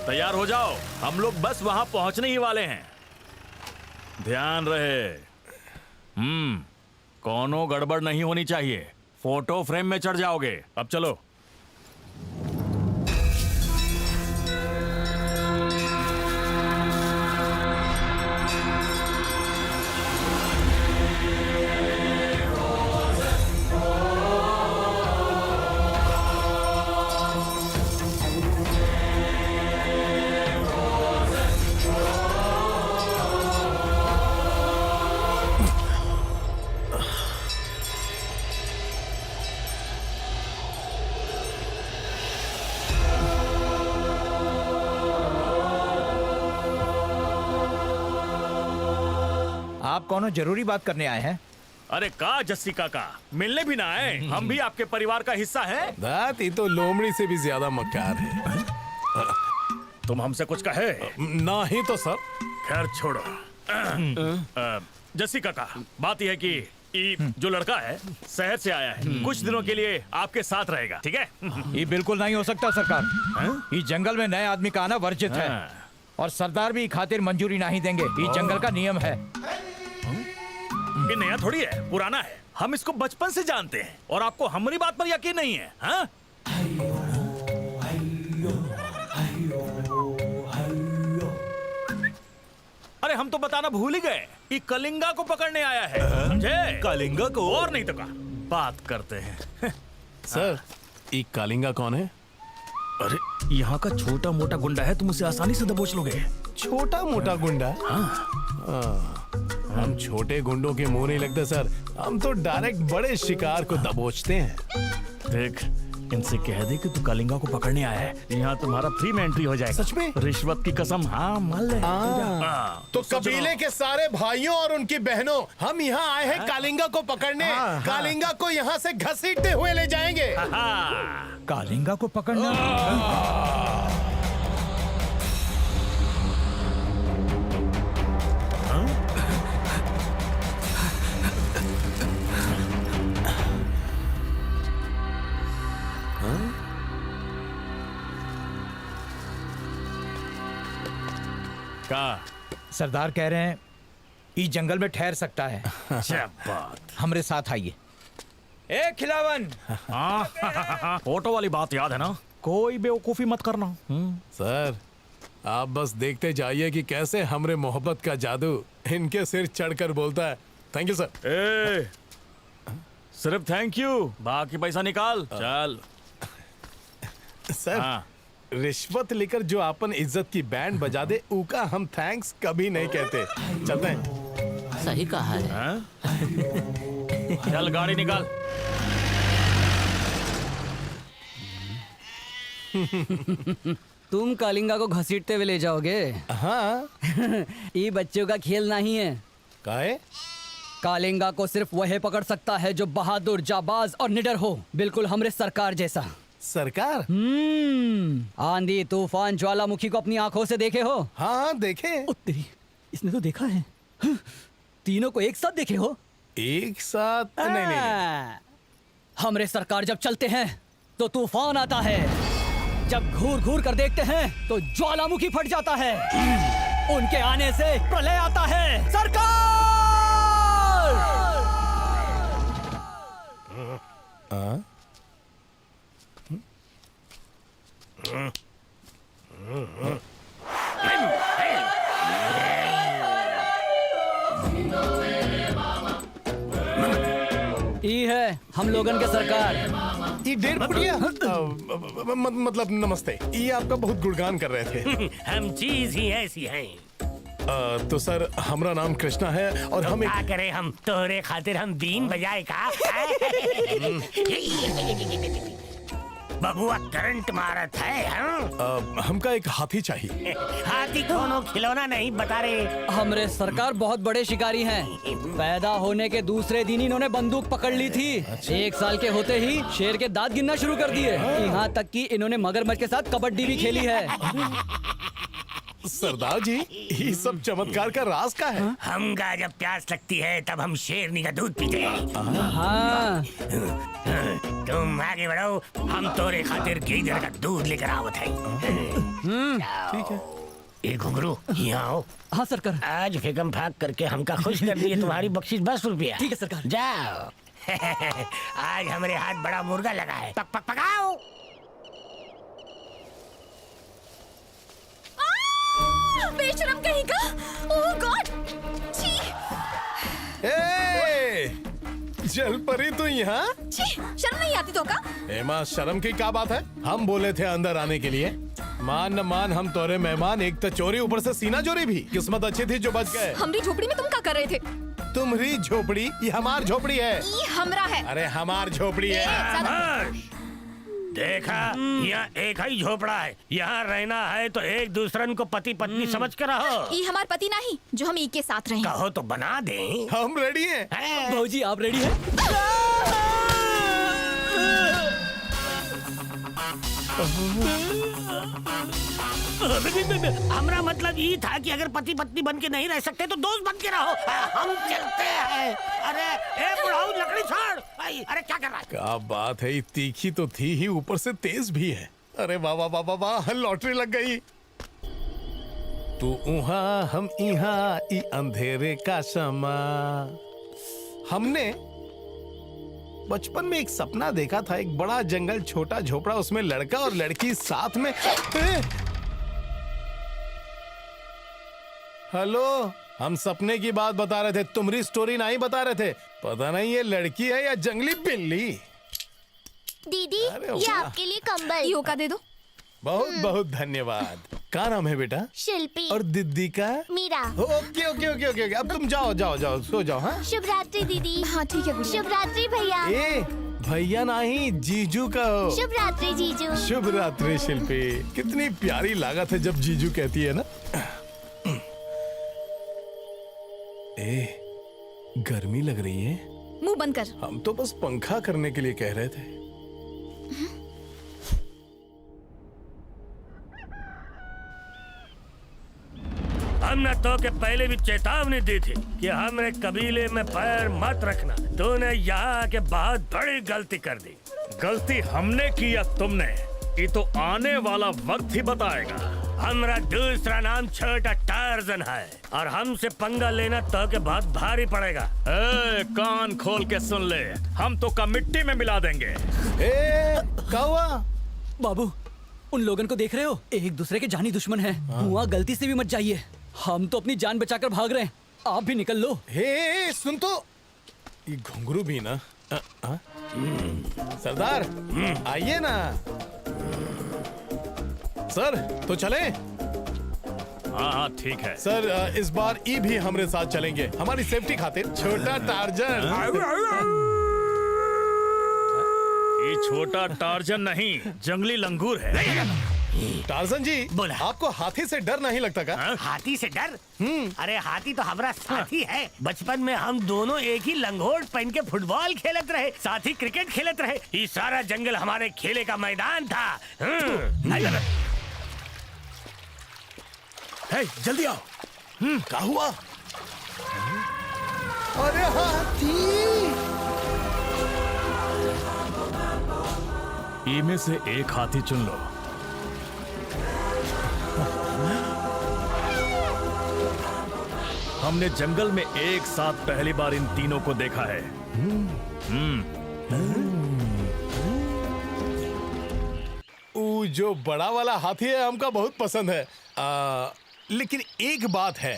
तैयार हो जाओ, हम लोग बस वहां पहुंचने ही वाले हैं। ध्यान रहे, कोनो गड़बड़ नहीं होनी चाहिए, फोटो फ्रेम में चढ़ जाओगे। अब चलो। आप कौन जरूरी बात करने आए हैं? अरे का जस्सी काका, मिलने भी ना आए? हम भी आपके परिवार का हिस्सा हैं। दात ये तो लोमड़ी से भी ज्यादा मक्कार है। तुम हमसे कुछ कहे? ना ही तो सर। खैर छोड़ो। जस्सी काका, बात यह है कि ये जो लड़का है शहर से आया है, कुछ दिनों के लिए आपके साथ रहेगा, ठीक है? ये बिल्कुल नहीं हो सकता सरकार। ये जंगल में नए आदमी का आना वर्जित है और सरदार भी खातिर मंजूरी नहीं देंगे। ये जंगल का नियम है। ये नया थोड़ी है, पुराना है। हम इसको बचपन से जानते हैं और आपको हमारी बात पर यकीन नहीं है, हाँ? अरे हम तो बताना भूल ही गए, ये कलिंगा को पकड़ने आया है, समझे? कलिंगा को? और नहीं तो का बात करते हैं। सर, ये कालिंगा कौन है? अरे यहाँ का छोटा मोटा गुंडा है, तुम उसे आसानी से दबोच लोगे। छोटा मोटा गुंडा? हाँ। हम छोटे गुंडों के मुंह नहीं लगते सर, हम तो डायरेक्ट बड़े शिकार को दबोचते हैं। देख, इनसे कह दे कि तू कलिंगा को पकड़ने आया है, यहाँ तुम्हारा फ्री में एंट्री हो जाएगा। सच में? रिश्वत की कसम। हाँ, मान ले। तो कबीले के सारे भाइयों और उनकी बहनों, हम यहाँ आए हैं कालिंगा को पकड़ने। कालिंगा को यहाँ से घसीटते हुए ले जाएंगे। कालिंगा को पकड़ना? सरदार कह रहे हैं इस जंगल में ठहर सकता है। क्या बात। हमरे साथ आइए। ए खिलावन, फोटो वाली बात याद है ना? कोई बेवकूफी मत करना। सर, आप बस देखते जाइए कि कैसे हमरे मोहब्बत का जादू इनके सिर चढ़कर बोलता है। Thank you sir. सिर्फ थैंक यू, बाकी पैसा निकाल। चल सर, रिश्वत लेकर जो अपन इज्जत की बैंड बजा दे, उका हम थैंक्स कभी नहीं कहते। चलते हैं। सही कहा है। चल गाड़ी निकाल। तुम कालिंगा को घसीटते हुए ले जाओगे? हाँ। ये बच्चों का खेल नहीं है। काहे? कालिंगा को सिर्फ वही पकड़ सकता है जो बहादुर, जाबाज और निडर हो, बिल्कुल हमरे सरकार जैसा। सरकार? आंधी, तूफान, ज्वालामुखी को अपनी आंखों से देखे हो? हाँ देखे। तेरी, इसने तो देखा है। तीनों को एक साथ देखे हो? एक साथ? नहीं। हमरे सरकार जब चलते हैं तो तूफान आता है, जब घूर घूर कर देखते हैं तो ज्वालामुखी फट जाता है, उनके आने से प्रलय आता है। सरकार! ये है हम लोगन के सरकार। ये 1.5 फुटिया? मतलब नमस्ते। ये आपका बहुत गुणगान कर रहे थे। हम चीज ही ऐसी हैं। तो सर, हमारा नाम कृष्णा है और हम क्या करें, हम तोरे खातिर हम बीन बजाए का। बबुआ करंट मारत है हमका एक हाथी चाहिए। हाथी कोनो खिलौना नहीं बता रहे। हमरे सरकार बहुत बड़े शिकारी हैं। पैदा होने के दूसरे दिन इन्होंने बंदूक पकड़ ली थी। 1 साल के होते ही शेर के दांत गिनना शुरू कर दिए। यहाँ तक कि इन्होंने मगरमच्छ के साथ कबड्डी भी खेली है। सरदार जी, ये सब चमत्कार का राज का है? हमका जब प्यास लगती है तब हम शेरनी का दूध पीते हैं। हाँ। तुम आगे बढ़ो, हम तोरे खातिर गीदड़ का दूध लेकर आवत है। ठीक है। ए घुंघरू, यहाँ आओ। हाँ सरकार। आज फेकम फाक करके हमका खुश कर दिए। तुम्हारी बख्शिश 10 रुपया। ठीक है सरकार। जाओ। आज हमारे हाथ बड़ा मुर्गा लगा है। पक पक पकाओ। बेशरम कहीं का। ओह गॉड। छी। जल परी तू यहाँ? छी, शर्म नहीं आती तो का? एमा, शर्म की क्या बात है? हम बोले थे अंदर आने के लिए। मान न मान हम तोरे मेहमान, एक तो चोरी ऊपर से सीना चोरी भी। किस्मत अच्छी थी जो बच गए। हमारी झोपड़ी में तुम क्या कर रहे थे? तुम्हारी झोपड़ी? ये हमार झोपड़ी है। ये हमरा है। अरे हमार झोपड़ी है। देखा, यहाँ एक ही झोपड़ा है। यहाँ रहना है तो एक दूसरे को पति पत्नी समझ कर रहो। ये हमार पति नहीं जो हम एक के साथ रहें। कहो तो बना दें। हम रेडी हैं। भौजी आप रेडी हैं? हमारा मतलब ये था कि अगर पति पत्नी बन के नहीं रह सकते तो दोस्त बन के रहो। हम चलते हैं। अरे ए बुढ़ाऊ, लकड़ी छोड़। अरे क्या कर रहा है? क्या बात है, तीखी तो थी ही, ऊपर से तेज भी है। अरे वाह वाह वाह वाह वाह, लॉटरी लग गई। तू उहाँ हम यहाँ, ई अंधेरे का समा। हमने बचपन में एक सपना देखा था, एक बड़ा जंगल, छोटा झोपड़ा, उसमें लड़का और लड़की साथ में। हेलो, हम सपने की बात बता रहे थे, तुम्हारी स्टोरी नहीं बता रहे थे। पता नहीं ये लड़की है या जंगली बिल्ली। दीदी, ये आपके लिए कंबल। यो का दे दो। बहुत बहुत धन्यवाद। क्या नाम है बेटा? शिल्पी। और दीदी का? Meera. Okay okay okay okay okay. अब तुम जाओ जाओ जाओ, सो जाओ। हाँ, शुभ रात्रि दीदी। हाँ ठीक है। शुभ रात्रि भैया। ए भैया नहीं, जीजू का हो। शुभ रात्रि जीजू। शुभ रात्रि शिल्पी। कितनी प्यारी लागत है जब जीजू कहती है ना। ए, गर्मी लग रही है। मुंह बंद कर। हम तो बस पंखा करने के लिए कह रहे थे। हमने तो के पहले भी चेतावनी दी थी कि हमारे कबीले में पैर मत रखना। तूने यहाँ के बहुत बड़ी गलती कर दी। गलती हमने की या तुमने, ये तो आने वाला वक्त ही बताएगा। हमारा दूसरा नाम छोटा टार्जन है और हमसे पंगा लेना तो के बहुत भारी पड़ेगा। ए, कान खोल के सुन ले, हम तो का मिट्टी में मिला देंगे। क्या हुआ? बाबू, उन लोगों को देख रहे हो? एक दूसरे के जानी दुश्मन हैं। हुआ गलती से भी मत जाइए। हम तो अपनी जान बचाकर भाग रहे हैं, आप भी निकल लो। हे सुन तो, ये घुंघरू भी ना। सरदार आइए ना। सर तो चले? हाँ ठीक है सर, इस बार ई भी हमारे साथ चलेंगे, हमारी सेफ्टी खातिर। छोटा टार्जन। ये छोटा टार्जन नहीं, जंगली लंगूर है। टार्जन जी, बोला। आपको हाथी से डर नहीं लगता का? हाथी से डर? अरे हाथी तो हमारा साथी है। बचपन में हम दोनों एक ही लंगोट पहन के फुटबॉल खेलत रहे, साथ ही क्रिकेट खेलत रहे। ये सारा जंगल हमारे खेले का मैदान था। हे, जल्दी आओ। क्या हुआ? अरे हाथी! इनमें से एक हाथी चुन लो। हमने जंगल में एक साथ पहली बार इन तीनों को देखा है। वो जो बड़ा वाला हाथी है हमका बहुत पसंद है। लेकिन एक बात है,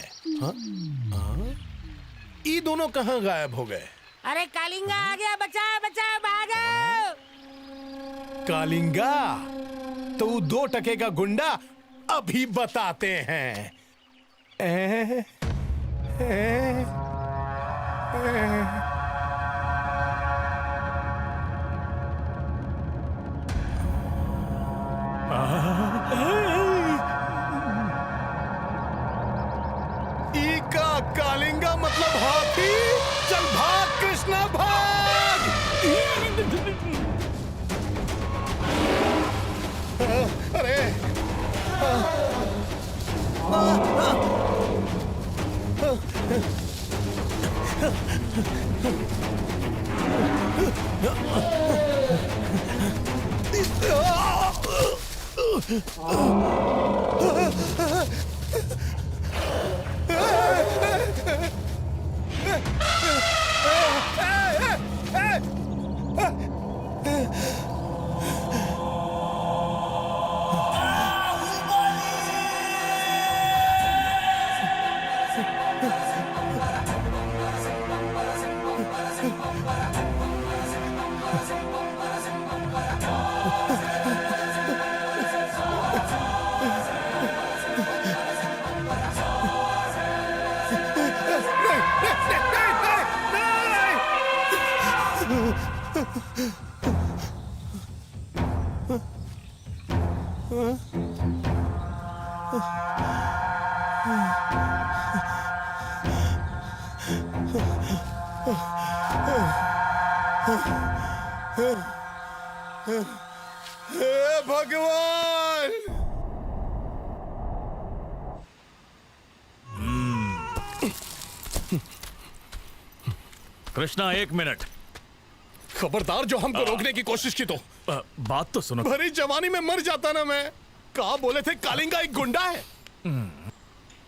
ये दोनों कहाँ गायब हो गए? अरे कालिंगा आ गया, बचाओ बचाओ भागो। कालिंगा? तो वो 2 टके का गुंडा अभी बताते हैं। हे भगवान! कृष्णा, 1 मिनट। खबरदार जो हमको रोकने की कोशिश की तो बात तो सुनो। भरी जवानी में मर जाता ना मैं। कहा बोले थे कालिंगा एक गुंडा है।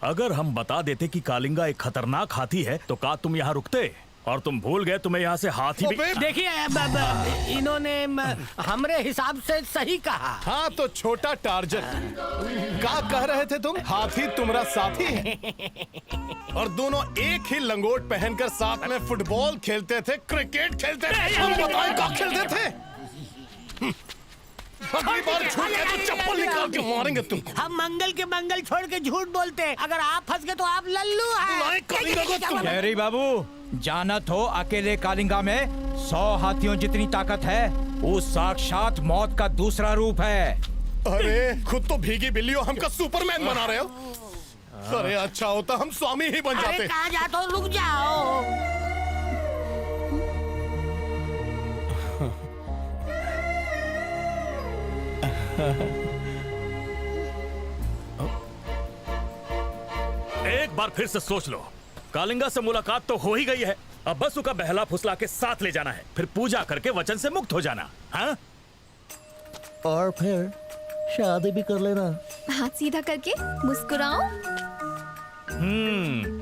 अगर हम बता देते कि कालिंगा एक खतरनाक हाथी है तो का तुम यहाँ रुकते? और तुम भूल गए तुम्हें यहाँ से हाथी भी... देखिए इन्होंने हमरे हिसाब से सही कहा। हाँ तो छोटा टार्जन, क्या कह रहे थे तुम? हाथी तुम्हारा साथी है और दोनों एक ही लंगोट पहनकर साथ में फुटबॉल खेलते थे, क्रिकेट खेलते थे। हम बताएं क्या खेलते थे? अगली बार झूठ गए तो चप्पल निकाल के मारेंगे तुमको। हम मंगल के मंगल छोड़ के झूठ बोलते हैं। अगर आप फंस गए तो आप लल्लू हैं। गहरी बाबू, जानत हो अकेले कालिंगा में 100 हाथियों जितनी ताकत है। वो साक्षात मौत का दूसरा रूप है। अरे खुद तो भीगी बिल्ली हो, हमका सुपरमैन बना रहे हो। अरे अच्छा होता हम स्वामी ही बन जाते। कहाँ जाते हो? रुक जाओ। एक बार फिर से सोच लो। कालिंगा से मुलाकात तो हो ही गई है, अब बस उसका बहला फुसला के साथ ले जाना है, फिर पूजा करके वचन से मुक्त हो जाना। हाँ? और फिर शादी भी कर लेना। हाथ सीधा करके मुस्कुराओ।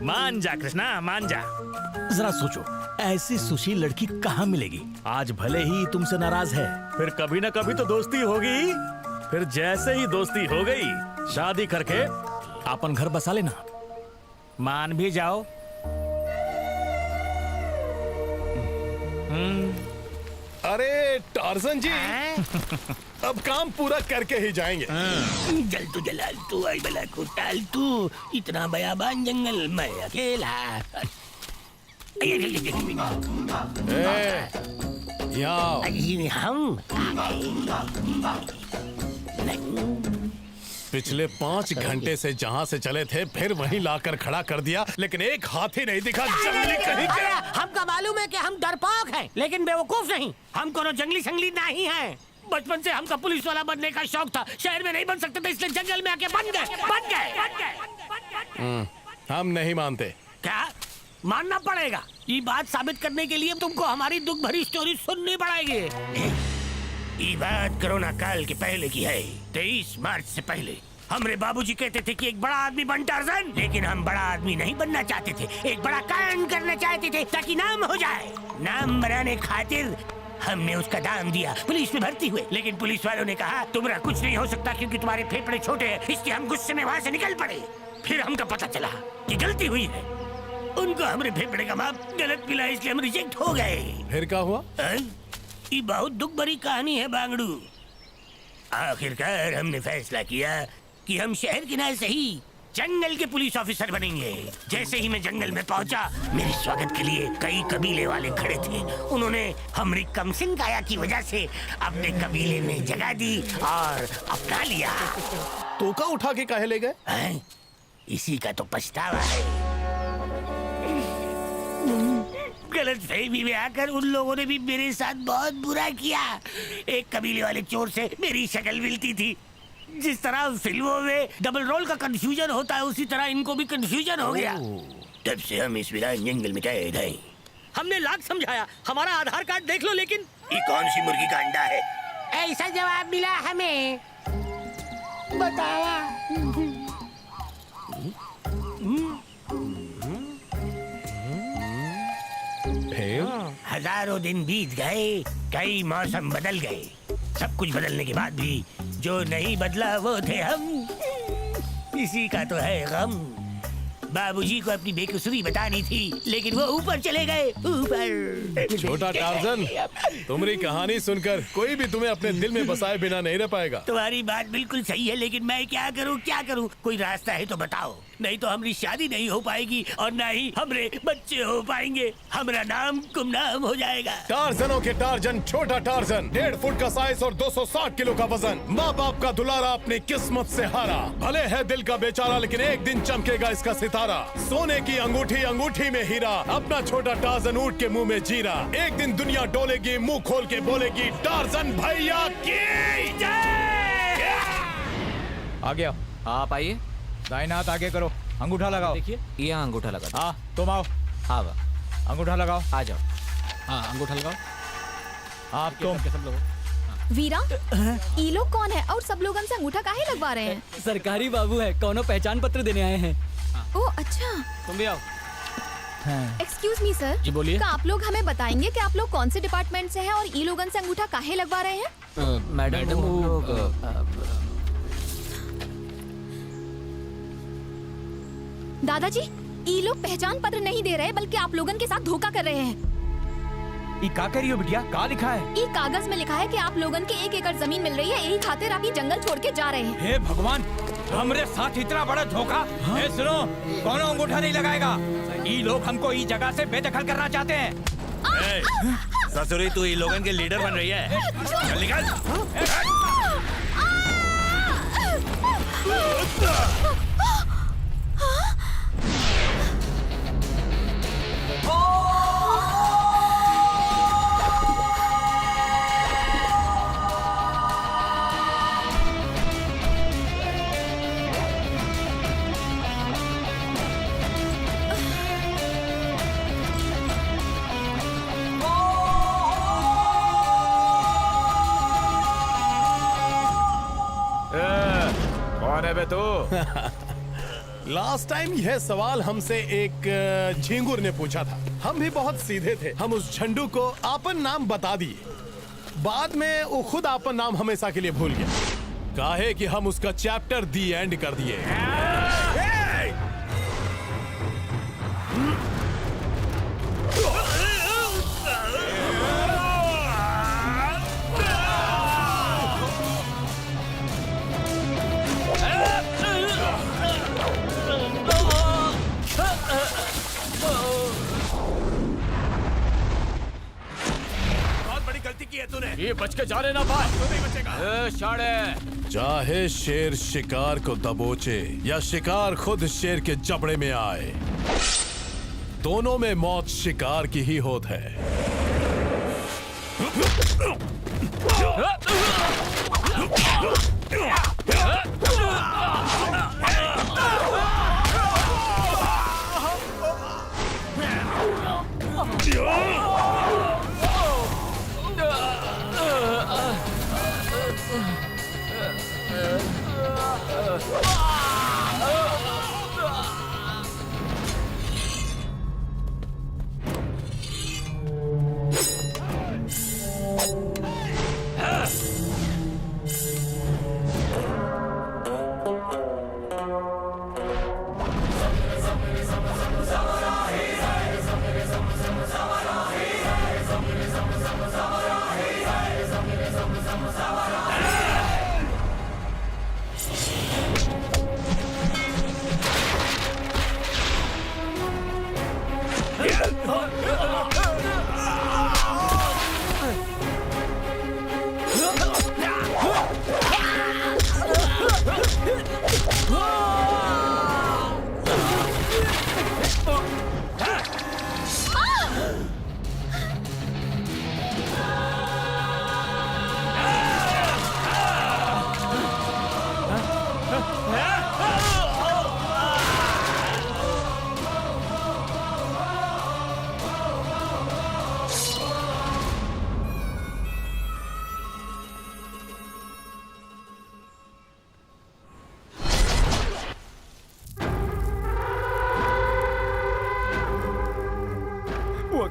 मान जा कृष्णा, मान जा। जरा सोचो, ऐसी सुशील लड़की कहाँ मिलेगी? आज भले ही तुमसे नाराज है, फिर कभी ना कभी तो दोस्ती होगी। फिर जैसे ही दोस्ती हो गई, शादी करके अपन घर बसा लेना। मान भी जाओ। अरे टार्जन जी, अब काम पूरा करके ही जाएंगे। जल तू जलाल तू आई बला को टाल तू, इतना बयाबान जंगल में अकेला। हम पिछले 5 घंटे से जहाँ से चले थे फिर वहीं लाकर खड़ा कर दिया, लेकिन एक हाथी नहीं दिखा। जंगली कहीं गया। हमका मालूम है कि हम डरपोक हैं, लेकिन बेवकूफ नहीं। हम कोनो जंगली संगली नहीं हैं। बचपन से हमका पुलिस वाला बनने का शौक था। शहर में नहीं बन सकते थे, इसलिए जंगल में आके बन गए। हम नहीं मानते। क्या मानना पड़ेगा? ये बात साबित करने के लिए तुमको हमारी दुख भरी स्टोरी सुननी पड़ेगी। ये बात कोरोना काल के पहले की है। 23 मार्च से पहले हमारे बाबूजी कहते थे कि एक बड़ा आदमी बन टार्जन, लेकिन हम बड़ा आदमी नहीं बनना चाहते थे, एक बड़ा कांड करना चाहते थे ताकि नाम हो जाए। नाम बनाने खातिर हमने उसका दाम दिया, पुलिस में भर्ती हुए, लेकिन पुलिस वालों ने कहा तुम्हारा कुछ नहीं हो सकता क्योंकि तुम्हारे फेफड़े छोटे हैं, इसलिए हम गुस्से में वहाँ से निकल पड़े। फिर हमको पता चला कि गलती हुई है, उनको हमारे फेफड़े का माप गलत मिला, इसलिए हम रिजेक्ट हो गए। फिर क्या हुआ? ये बहुत दुख भरी कहानी है बांगड़ू। आखिरकार हमने फैसला किया कि हम शहर के ना सही जंगल के पुलिस ऑफिसर बनेंगे। जैसे ही मैं जंगल में पहुंचा, मेरे स्वागत के लिए कई कबीले वाले खड़े थे। उन्होंने हमारी कमसिन काया की वजह से अपने कबीले में जगह दी और अपना लिया। तोका उठा के काहे ले गए? इसी का तो पछतावा है। गलतफहमी में आकर उन लोगों ने भी मेरे साथ बहुत बुरा किया। एक कबीले वाले चोर से मेरी शक्ल मिलती थी, जिस तरह फिल्मों में डबल रोल का कंफ्यूजन होता है उसी तरह इनको भी कंफ्यूजन हो गया। तब से हम इस वीरान जंगल में कैद हैं। हमने लाख समझाया, हमारा आधार कार्ड देख लो, लेकिन ये कौन सी मुर्गी का अंडा है? ऐसा जवाब मिला हमें। बताया। हजारों दिन बीत गए, कई मौसम बदल गए, सब कुछ बदलने के बाद भी जो नहीं बदला वो थे हम। इसी का तो है गम। बाबूजी को अपनी बेकसूरी बतानी थी, लेकिन वो ऊपर चले गए, ऊपर। छोटा टार्जन, तुम्हारी कहानी सुनकर कोई भी तुम्हें अपने दिल में बसाए बिना नहीं रह पाएगा। तुम्हारी बात बिल्कुल सही है, लेकिन मैं क्या करूं, क्या करूं? कोई रास्ता है तो बताओ, नहीं तो हमारी शादी नहीं हो पाएगी और ना ही हमरे बच्चे हो पाएंगे। हमारा नाम गुमनाम हो जाएगा। टार्जनों के टार्जन छोटा टार्जन, 1.5 फुट का साइज और 260 किलो का वजन। माँ बाप का दुलारा अपनी किस्मत से हारा। भले है दिल का बेचारा, लेकिन एक दिन चमकेगा इसका सितारा। सोने की अंगूठी, अंगूठी में हीरा। अपना छोटा टार्जन ऊँट के मुंह में जीरा। एक दिन दुनिया डोलेगी, मुंह खोल के बोलेगी, टार्जन भैया की जय। आ गया। आप आइए। दाहिना हाथ आगे करो, अंगूठा लगाओ। देखिए, यहाँ अंगूठा लगा। हाँ, तुम आओ। हाँ, अंगूठा लगाओ। आ जाओ। हाँ, अंगूठा लगाओ। आप तुम सब लोग। वीरा, ये लोग कौन है और सब लोग हमसे अंगूठा काहे लगवा रहे हैं? सरकारी बाबू है, कौनो पहचान पत्र देने आए हैं। ओह अच्छा। तुम भी आओ। Excuse me sir. जी बोलिए। क्या आप लोग हमें बताएंगे कि आप लोग कौन से डिपार्टमेंट से हैं और ई लोगन से अंगूठा काहे लगवा रहे हैं? मैडम, दादाजी, ये लोग पहचान पत्र नहीं दे रहे बल्कि आप लोगन के साथ धोखा कर रहे हैं। ये का कह रही हो बिटिया? का लिखा है? ये कागज में लिखा है कि आप लोगन के 1 एकड़ जमीन मिल रही है, यही खातिर आप ये जंगल छोड़ के जा रहे हैं। हे भगवान, हमरे साथ इतना बड़ा धोखा। ए सुनो, कौन अंगूठा नहीं लगाएगा? ये लोग हमको इस जगह से बेदखल करना चाहते हैं। ससुरी, तू ये लोगन के लीडर बन रही है। चल निकल। कौन है बे तू? लास्ट टाइम यह सवाल हमसे एक झिंगुर ने पूछा था। हम भी बहुत सीधे थे। हम उस झंडू को आपन नाम बता दिए। बाद में वो खुद आपन नाम हमेशा के लिए भूल गया। काहे कि हम उसका चैप्टर दी एंड कर दिए। ये बच के जाने ना पाए तो नहीं बचेगा। शाणे, चाहे शेर शिकार को दबोचे या शिकार खुद शेर के जबड़े में आए, दोनों में मौत शिकार की ही होत है।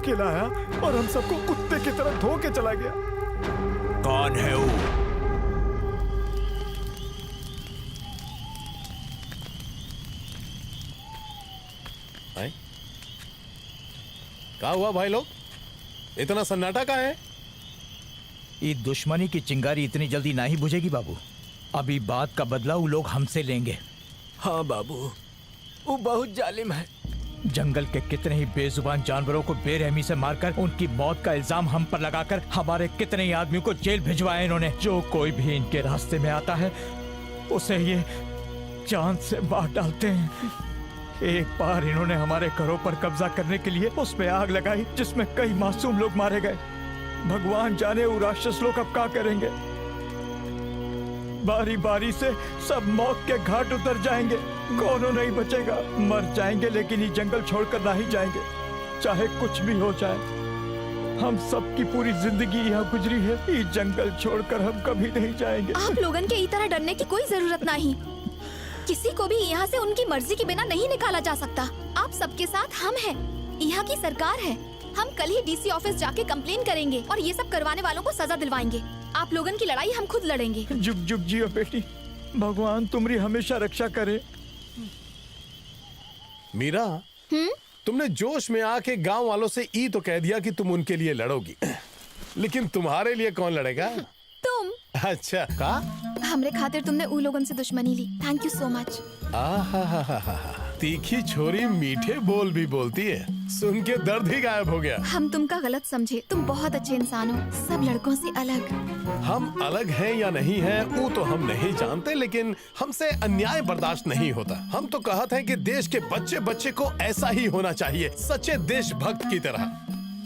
अकेला आया और हम सबको कुत्ते की तरह धो के चला गया। कौन है वो? क्या हुआ भाई लोग, इतना सन्नाटा का है? ये दुश्मनी की चिंगारी इतनी जल्दी नहीं बुझेगी बाबू। अभी बात का बदला वो लोग हमसे लेंगे। हाँ बाबू, वो बहुत जालिम है। जंगल के कितने ही बेजुबान जानवरों को बेरहमी से मारकर उनकी मौत का इल्जाम हम पर लगाकर हमारे कितने ही आदमियों को जेल भिजवाया इन्होंने। जो कोई भी इनके रास्ते में आता है उसे ये जान से मार डालते हैं। एक बार इन्होंने हमारे घरों पर कब्जा करने के लिए उस पे आग लगाई जिसमें कई मासूम लोग मारे गए। भगवान जाने वो राक्षस लोग अब क्या करेंगे। बारी बारी से सब मौत के घाट उतर जाएंगे, कौन नहीं बचेगा। मर जाएंगे लेकिन ये जंगल छोड़कर नहीं जाएंगे, चाहे कुछ भी हो जाए। हम सब की पूरी जिंदगी यहाँ गुजरी है, ये जंगल छोड़कर हम कभी नहीं जाएंगे। आप लोगन के इस तरह डरने की कोई जरूरत नहीं। किसी को भी यहाँ से उनकी मर्जी के बिना नहीं निकाला जा सकता। आप सबके साथ हम हैं, यहाँ की सरकार है। हम कल ही डीसी ऑफिस जाके कंप्लेन करेंगे और ये सब करवाने वालों को सजा दिलवाएंगे। आप लोगन की लड़ाई हम खुद लड़ेंगे। जुग जुग जियो बेटी, भगवान तुम्हारी हमेशा रक्षा करे। मीरा, तुमने जोश में आके गांव वालों से ई तो कह दिया कि तुम उनके लिए लड़ोगी, लेकिन तुम्हारे लिए कौन लड़ेगा? तुम। अच्छा, का? हमरे खातिर तुमने उ लोगन से दुश्मनी ली। Thank you so much. तीखी छोरी मीठे बोल भी बोलती है, सुन के दर्द ही गायब हो गया। हम तुमका गलत समझे, तुम बहुत अच्छे इंसान हो, सब लड़कों से अलग। हम अलग हैं या नहीं हैं वो तो हम नहीं जानते, लेकिन हमसे अन्याय बर्दाश्त नहीं होता। हम तो कहते हैं कि देश के बच्चे बच्चे को ऐसा ही होना चाहिए, सच्चे देशभक्त की तरह।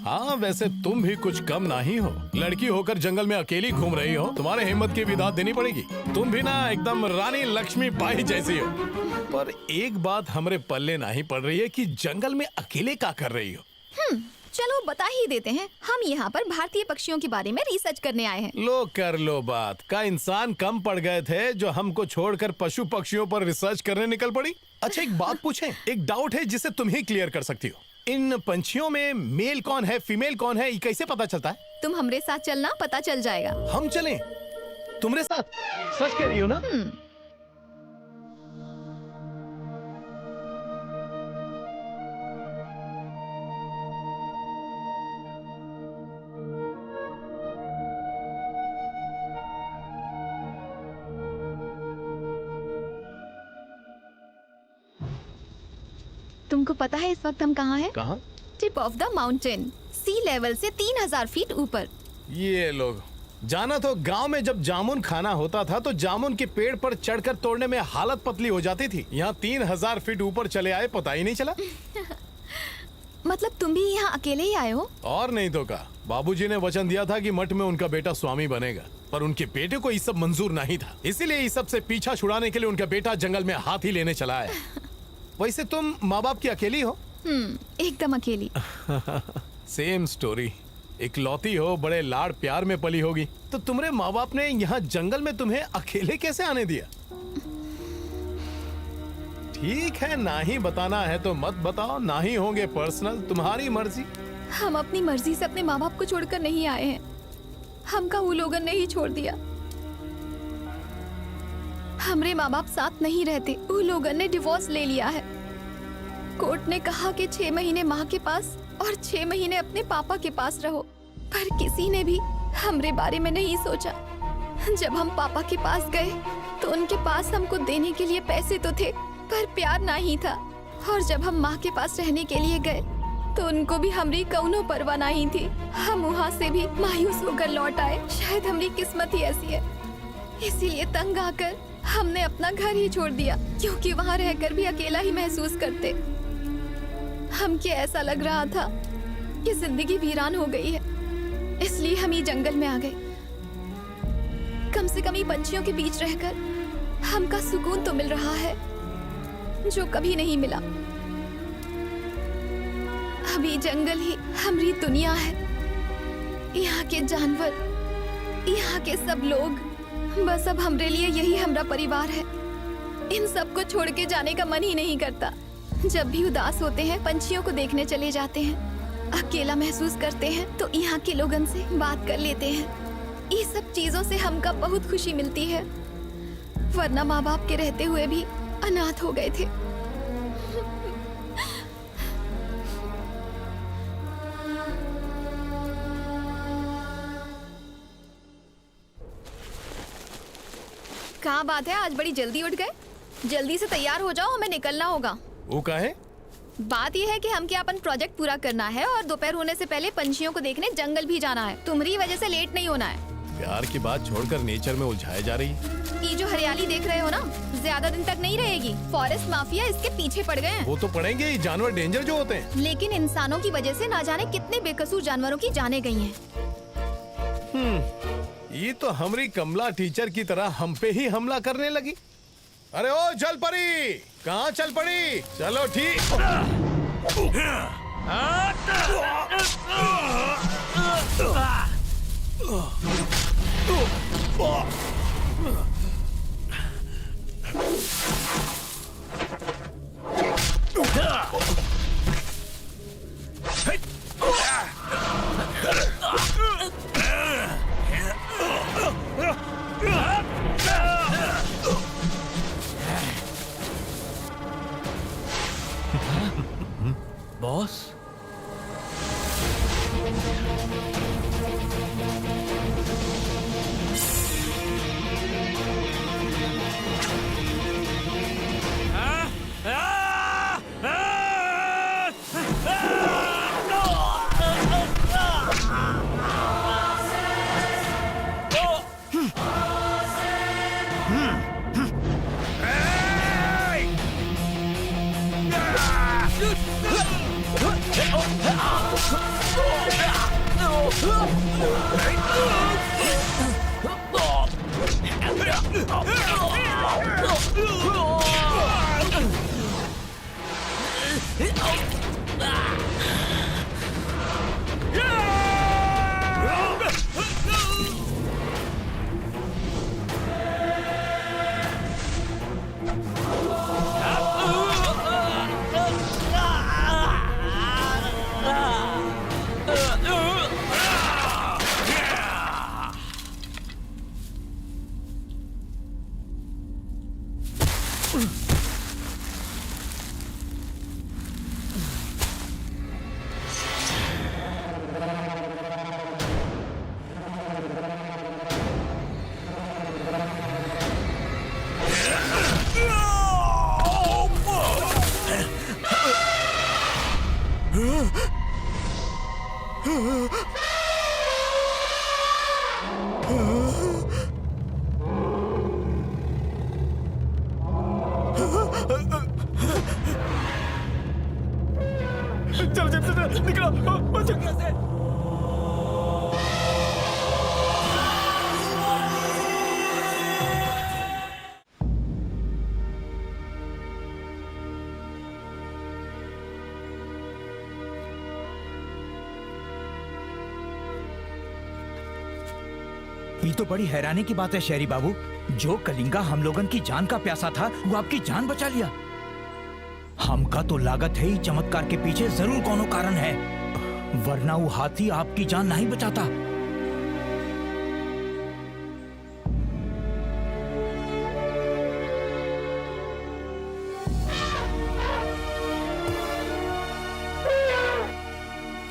हाँ, वैसे तुम भी कुछ कम नहीं हो। लड़की होकर जंगल में अकेली घूम रही हो, तुम्हारे हिम्मत की भी दाद देनी पड़ेगी। तुम भी ना एकदम रानी लक्ष्मी बाई जैसी हो। पर एक बात हमरे पल्ले नहीं पड़ रही है कि जंगल में अकेले क्या कर रही हो? चलो बता ही देते हैं। हम यहाँ पर भारतीय पक्षियों के बारे में रिसर्च करने आए हैं। लो कर लो बात। का इंसान कम पड़ गए थे जो हमको छोड़कर पशु पक्षियों पर रिसर्च करने निकल पड़ी? अच्छा, एक बात पूछें? एक डाउट है जिसे तुम ही क्लियर कर सकती हो। इन पंछियों में मेल कौन है, फीमेल कौन है, ये कैसे पता चलता है? तुम हमरे साथ चलना, पता चल जाएगा। हम चलें तुम्हारे साथ? सच कह रही हो ना? तुमको पता है इस वक्त हम कहाँ हैं? कहाँ? Tip of the mountain, sea level से 3000 फीट ऊपर। ये लोग जाना तो गांव में जब जामुन खाना होता था तो जामुन के पेड़ पर चढ़कर तोड़ने में हालत पतली हो जाती थी। यहाँ 3000 फीट ऊपर चले आए, पता ही नहीं चला। मतलब तुम भी यहाँ अकेले ही आए हो? और नहीं तो क्या, बाबूजी ने वचन दिया था कि मठ में उनका बेटा स्वामी बनेगा, पर उनके बेटे को ये सब मंजूर नहीं था। इसीलिए इस सब से पीछा छुड़ाने के लिए उनका बेटा जंगल में हाथी लेने चला है। वैसे तुम माँ बाप की अकेली हो? एकदम अकेली। Same story. इकलौती हो, बड़े लाड़ प्यार में पली होगी। तो तुम्हारे माँ बाप ने यहाँ जंगल में तुम्हें अकेले कैसे आने दिया? ठीक है, ना ही बताना है तो मत बताओ, ना ही होंगे पर्सनल, तुम्हारी मर्जी। हम अपनी मर्जी से अपने माँ बाप को छोड़कर नहीं आए हैं। हमका वो लोगन ने ही छोड़ दिया। हमरे माँ बाप साथ नहीं रहते, वो लोगन ने डिवोर्स ले लिया है। कोर्ट ने कहा कि 6 महीने माँ के पास और 6 महीने अपने पापा के पास रहो, पर किसी ने भी हमरे बारे में नहीं सोचा। जब हम पापा के पास गए तो उनके पास हमको देने के लिए पैसे तो थे, पर प्यार नहीं था। और जब हम माँ के पास रहने के लिए गए तो उनको भी हमरी कौनो परवाह नहीं थी। हम वहाँ से भी मायूस होकर लौट आए। शायद हमरी किस्मत ही ऐसी है। इसीलिए तंग आकर हमने अपना घर ही छोड़ दिया, क्योंकि वहाँ रहकर भी अकेला ही महसूस करते। हमके ऐसा लग रहा था कि जिंदगी वीरान हो गई है, इसलिए हम ये जंगल में आ गए। कम से कम ये पंछियों के बीच रहकर हमका सुकून तो मिल रहा है जो कभी नहीं मिला। अभी जंगल ही हमारी दुनिया है। यहाँ के जानवर, यहाँ के सब लोग, बस अब हमरे लिए यही हमारा परिवार है। इन सब को छोड़ के जाने का मन ही नहीं करता। जब भी उदास होते हैं पंछियों को देखने चले जाते हैं। अकेला महसूस करते हैं तो यहाँ के लोगन से बात कर लेते हैं। ये सब चीजों से हमका बहुत खुशी मिलती है, वरना माँ बाप के रहते हुए भी अनाथ हो गए थे। क्या बात है, आज बड़ी जल्दी उठ गए? जल्दी से तैयार हो जाओ, हमें निकलना होगा। वो का है? बात यह है कि हम क्या अपन प्रोजेक्ट पूरा करना है और दोपहर होने से पहले पंछियों को देखने जंगल भी जाना है। तुम्हारी वजह से लेट नहीं होना है। प्यार की बात छोड़कर नेचर में उलझाए जा रही है। ये जो हरियाली देख रहे हो ना, ज्यादा दिन तक नहीं रहेगी। फॉरेस्ट माफिया इसके पीछे पड़ गए हैं। वो तो पड़ेंगे ही, जानवर डेंजर जो होते हैं। लेकिन इंसानों की वजह से ना जाने कितने बेकसूर जानवरों की जाने गई हैं। ये तो हमारी कमला टीचर की तरह हम पे ही हमला करने लगी। अरे ओ जल परी, कहाँ चल पड़ी? चलो ठीक। बॉस, चल निकलो, ये तो बड़ी हैरानी की बात है शहरी बाबू, जो कलिंगा हम लोगन की जान का प्यासा था वो आपकी जान बचा लिया। हमका तो लागत है ही चमत्कार के पीछे जरूर कोनो कारण है, वरना वो हाथी आपकी जान नहीं बचाता।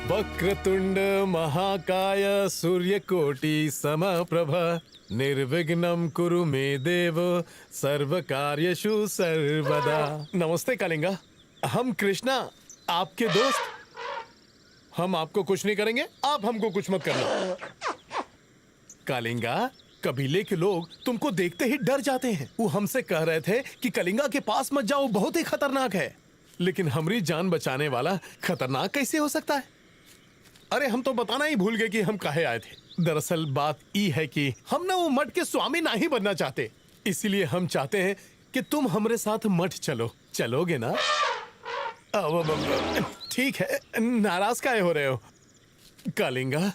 वक्रतुंड महाकाय सूर्यकोटि समप्रभ निर्विघ्नं कुरु मे देव सर्वकार्येषु सर्वदा। नमस्ते कलिंगा, हम कृष्णा आपके दोस्त। हम आपको कुछ नहीं करेंगे, आप हमको कुछ मत करना। कलिंगा, कबीले के लोग तुमको देखते ही डर जाते हैं। वो हमसे कह रहे थे कि कलिंगा के पास मत जाओ, बहुत ही खतरनाक है। लेकिन हमारी जान बचाने वाला खतरनाक कैसे हो सकता है? अरे हम तो बताना ही भूल गए कि हम काहे आए थे। दरअसल बात ये है कि हम ना वो मठ के स्वामी नहीं बनना चाहते, इसीलिए हम चाहते हैं कि तुम हमारे साथ मठ चलो। चलोगे ना? ठीक है, नाराज काहे हो रहे हो? कलिंगा,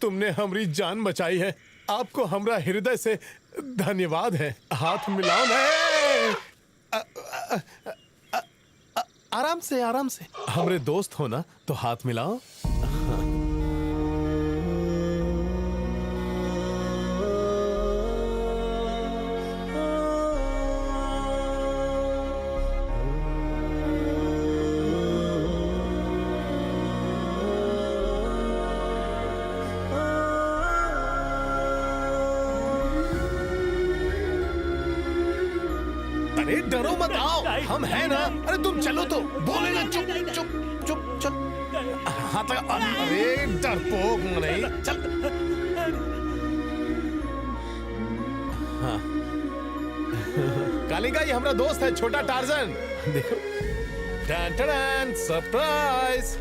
तुमने हमारी जान बचाई है, आपको हमारा हृदय से धन्यवाद है। हाथ मिलाओ ना। आराम से, आराम से। हमारे दोस्त हो ना, तो हाथ मिलाओ। अरे डरो मत, आओ, हम हैं ना। अरे तुम चलो तो, बोले ना चुप चुप चुप चल। हाँ तक, अरे डरपोक नहीं, चल। हाँ। कालिंगा, ये हमारा दोस्त है छोटा टार्जन। देखो, टन surprise.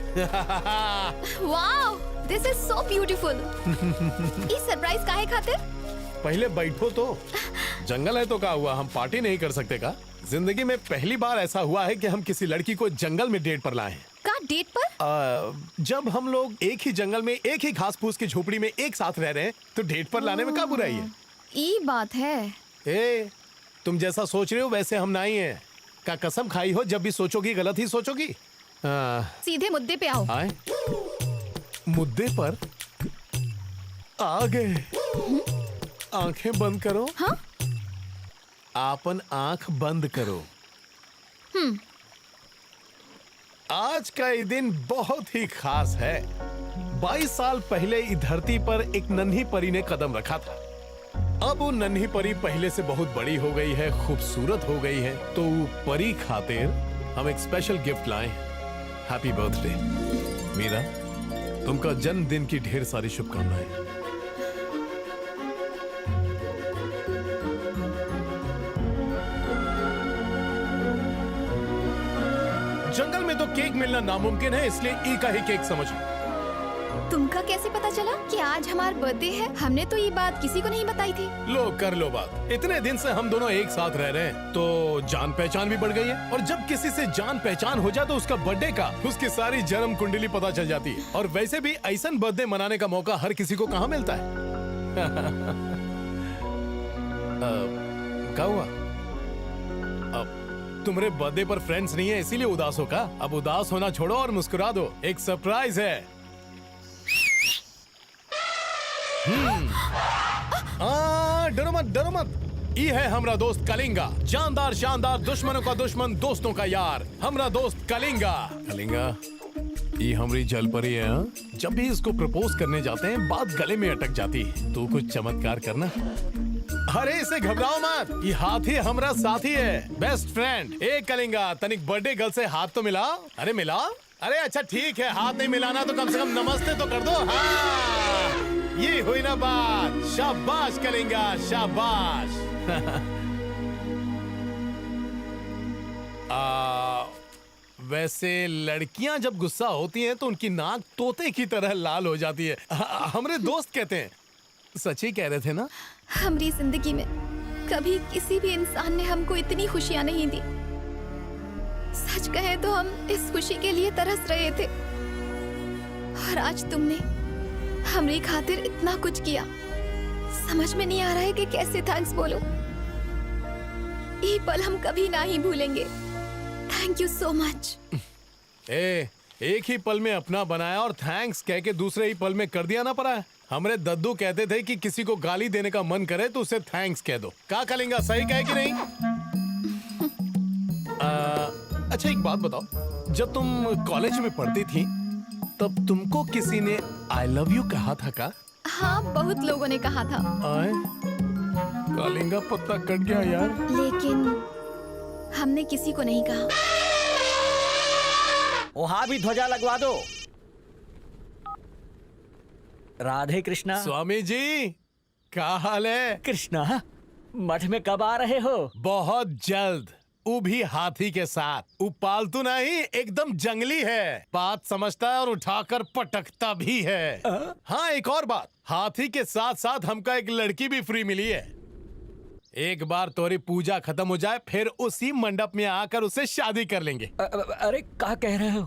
Wow, this is so beautiful. ये सरप्राइज काहे खातिर? पहले बैठो तो। जंगल है तो क्या हुआ, हम पार्टी नहीं कर सकते का? जिंदगी में पहली बार ऐसा हुआ है कि हम किसी लड़की को जंगल में डेट पर लाए हैं। का डेट पर? जब हम लोग एक ही जंगल में एक ही घास फूस की झोपड़ी में एक साथ रह रहे हैं तो डेट पर लाने में क्या बुराई है? ये बात है। ए, तुम जैसा सोच रहे हो वैसे हम नहीं हैं। का कसम खाई हो, जब भी सोचोगी गलत ही सोचोगी। सीधे मुद्दे पे आओ। आए? मुद्दे पर आ गए। आंखें बंद करो। हाँ? आपन आंख बंद करो। आज का ये दिन बहुत ही खास है। 22 साल पहले इस धरती पर एक नन्ही परी ने कदम रखा था। अब वो नन्ही परी पहले से बहुत बड़ी हो गई है, खूबसूरत हो गई है। तो वो परी खातिर हम एक स्पेशल गिफ्ट लाए हैं। हैप्पी बर्थडे मीरा, तुमका जन्मदिन की ढेर सारी शुभकामनाएं। जंगल में तो केक मिलना नामुमकिन है, इसलिए ई का ही केक समझो। तुमका कैसे पता चला कि आज हमारा बर्थडे है? हमने तो ये बात किसी को नहीं बताई थी। लो कर लो बात। इतने दिन से हम दोनों एक साथ रह रहे हैं तो जान पहचान भी बढ़ गई है। और जब किसी से जान पहचान हो जाए तो उसका बर्थडे का, उसकी सारी जन्म कुंडली पता चल जाती है। और वैसे भी ऐसा बर्थडे मनाने का मौका हर किसी को कहाँ मिलता है। क्या हुआ? तुम्हारे बर्थडे पर फ्रेंड्स नहीं है इसीलिए उदास हो का? अब उदास होना छोड़ो और मुस्कुरा दो, एक सरप्राइज है। डरो मत, डरो मत। ये है हमारा दोस्त कलिंगा, जानदार शानदार, दुश्मनों का दुश्मन, दोस्तों का यार, हमारा दोस्त कलिंगा। कलिंगा, ये हमारी जलपरी है। हाँ? जब भी इसको प्रपोज करने जाते हैं बात गले में अटक जाती है। तू कुछ चमत्कार करना। अरे इसे घबराओ मत, ये हाथी हमारा साथी है, बेस्ट फ्रेंड। ए कलिंगा, तनिक बर्थडे गर्ल से हाथ तो मिला। अरे मिला? अरे अच्छा ठीक है, हाथ नहीं मिलाना तो कम से कम नमस्ते तो कर दो। हाँ, ये हुई ना बात। शाबाश कलिंगा, शाबाश। वैसे लड़कियां जब गुस्सा होती हैं तो उनकी नाक तोते की तरह लाल हो जाती है। हमारे दोस्त कहते हैं। सच ही कह रहे थे ना? हमारी जिंदगी में कभी किसी भी इंसान ने हमको इतनी खुशियां नहीं दी। सच कहे तो हम इस खुशी के लिए तरस रहे थे, और आज तुमने हमारी खातिर इतना कुछ किया। समझ में नहीं आ रहा है कि कैसे थैंक्स बोलो। ये पल हम कभी ना ही भूलेंगे। Thank you so much. एक ही पल में अपना बनाया और थैंक्स कह के दूसरे ही पल में कर दिया ना पड़ा है। हमारे दद्दू कहते थे कि किसी को गाली देने का मन करे तो उसे थैंक्स कह दो। क्या करेंगा, सही कहे कि नहीं? अच्छा एक बात बताओ, जब तुम कॉलेज में पढ़ती थी तब तुमको किसी ने आई लव यू कहा था का? हाँ, बहुत लोगों ने कहा था। कालिंगा पत्ता कट गया यार। लेकिन हमने किसी को नहीं कहा। वहां भी ध्वजा लगवा दो। राधे कृष्णा। स्वामी जी, क्या हाल है? कृष्णा, मठ में कब आ रहे हो? बहुत जल्द। वो भी हाथी के साथ। वो पालतू नहीं, एकदम जंगली है, बात समझता है और उठाकर पटकता भी है। हाँ, एक और बात, हाथी के साथ साथ हमका एक लड़की भी फ्री मिली है। एक बार तोरी पूजा खत्म हो जाए फिर उसी मंडप में आकर उसे शादी कर लेंगे। अरे क्या कह रहे हो?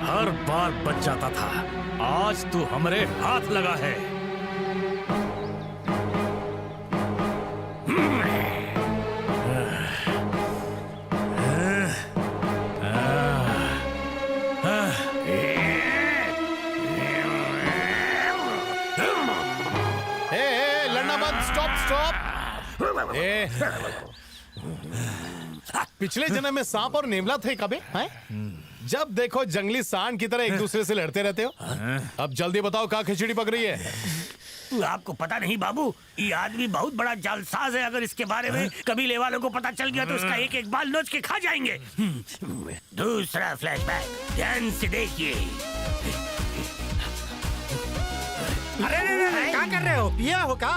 हर बार बच जाता था, आज तू हमरे हाथ लगा है। ए, पिछले जन्म में सांप और नेवला थे कभी हैं? जब देखो जंगली सांड की तरह एक दूसरे से लड़ते रहते हो। अब जल्दी बताओ कहाँ खिचड़ी पक रही है। आपको पता नहीं बाबू, ये आदमी बहुत बड़ा जालसाज है। अगर इसके बारे में कबीले वालों को पता चल गया तो इसका एक एक बाल नोच के खा जाएंगे। दूसरा फ्लैशबैक ध्यान से देखिए। अरे क्या कर रहे हो? पिया हो का?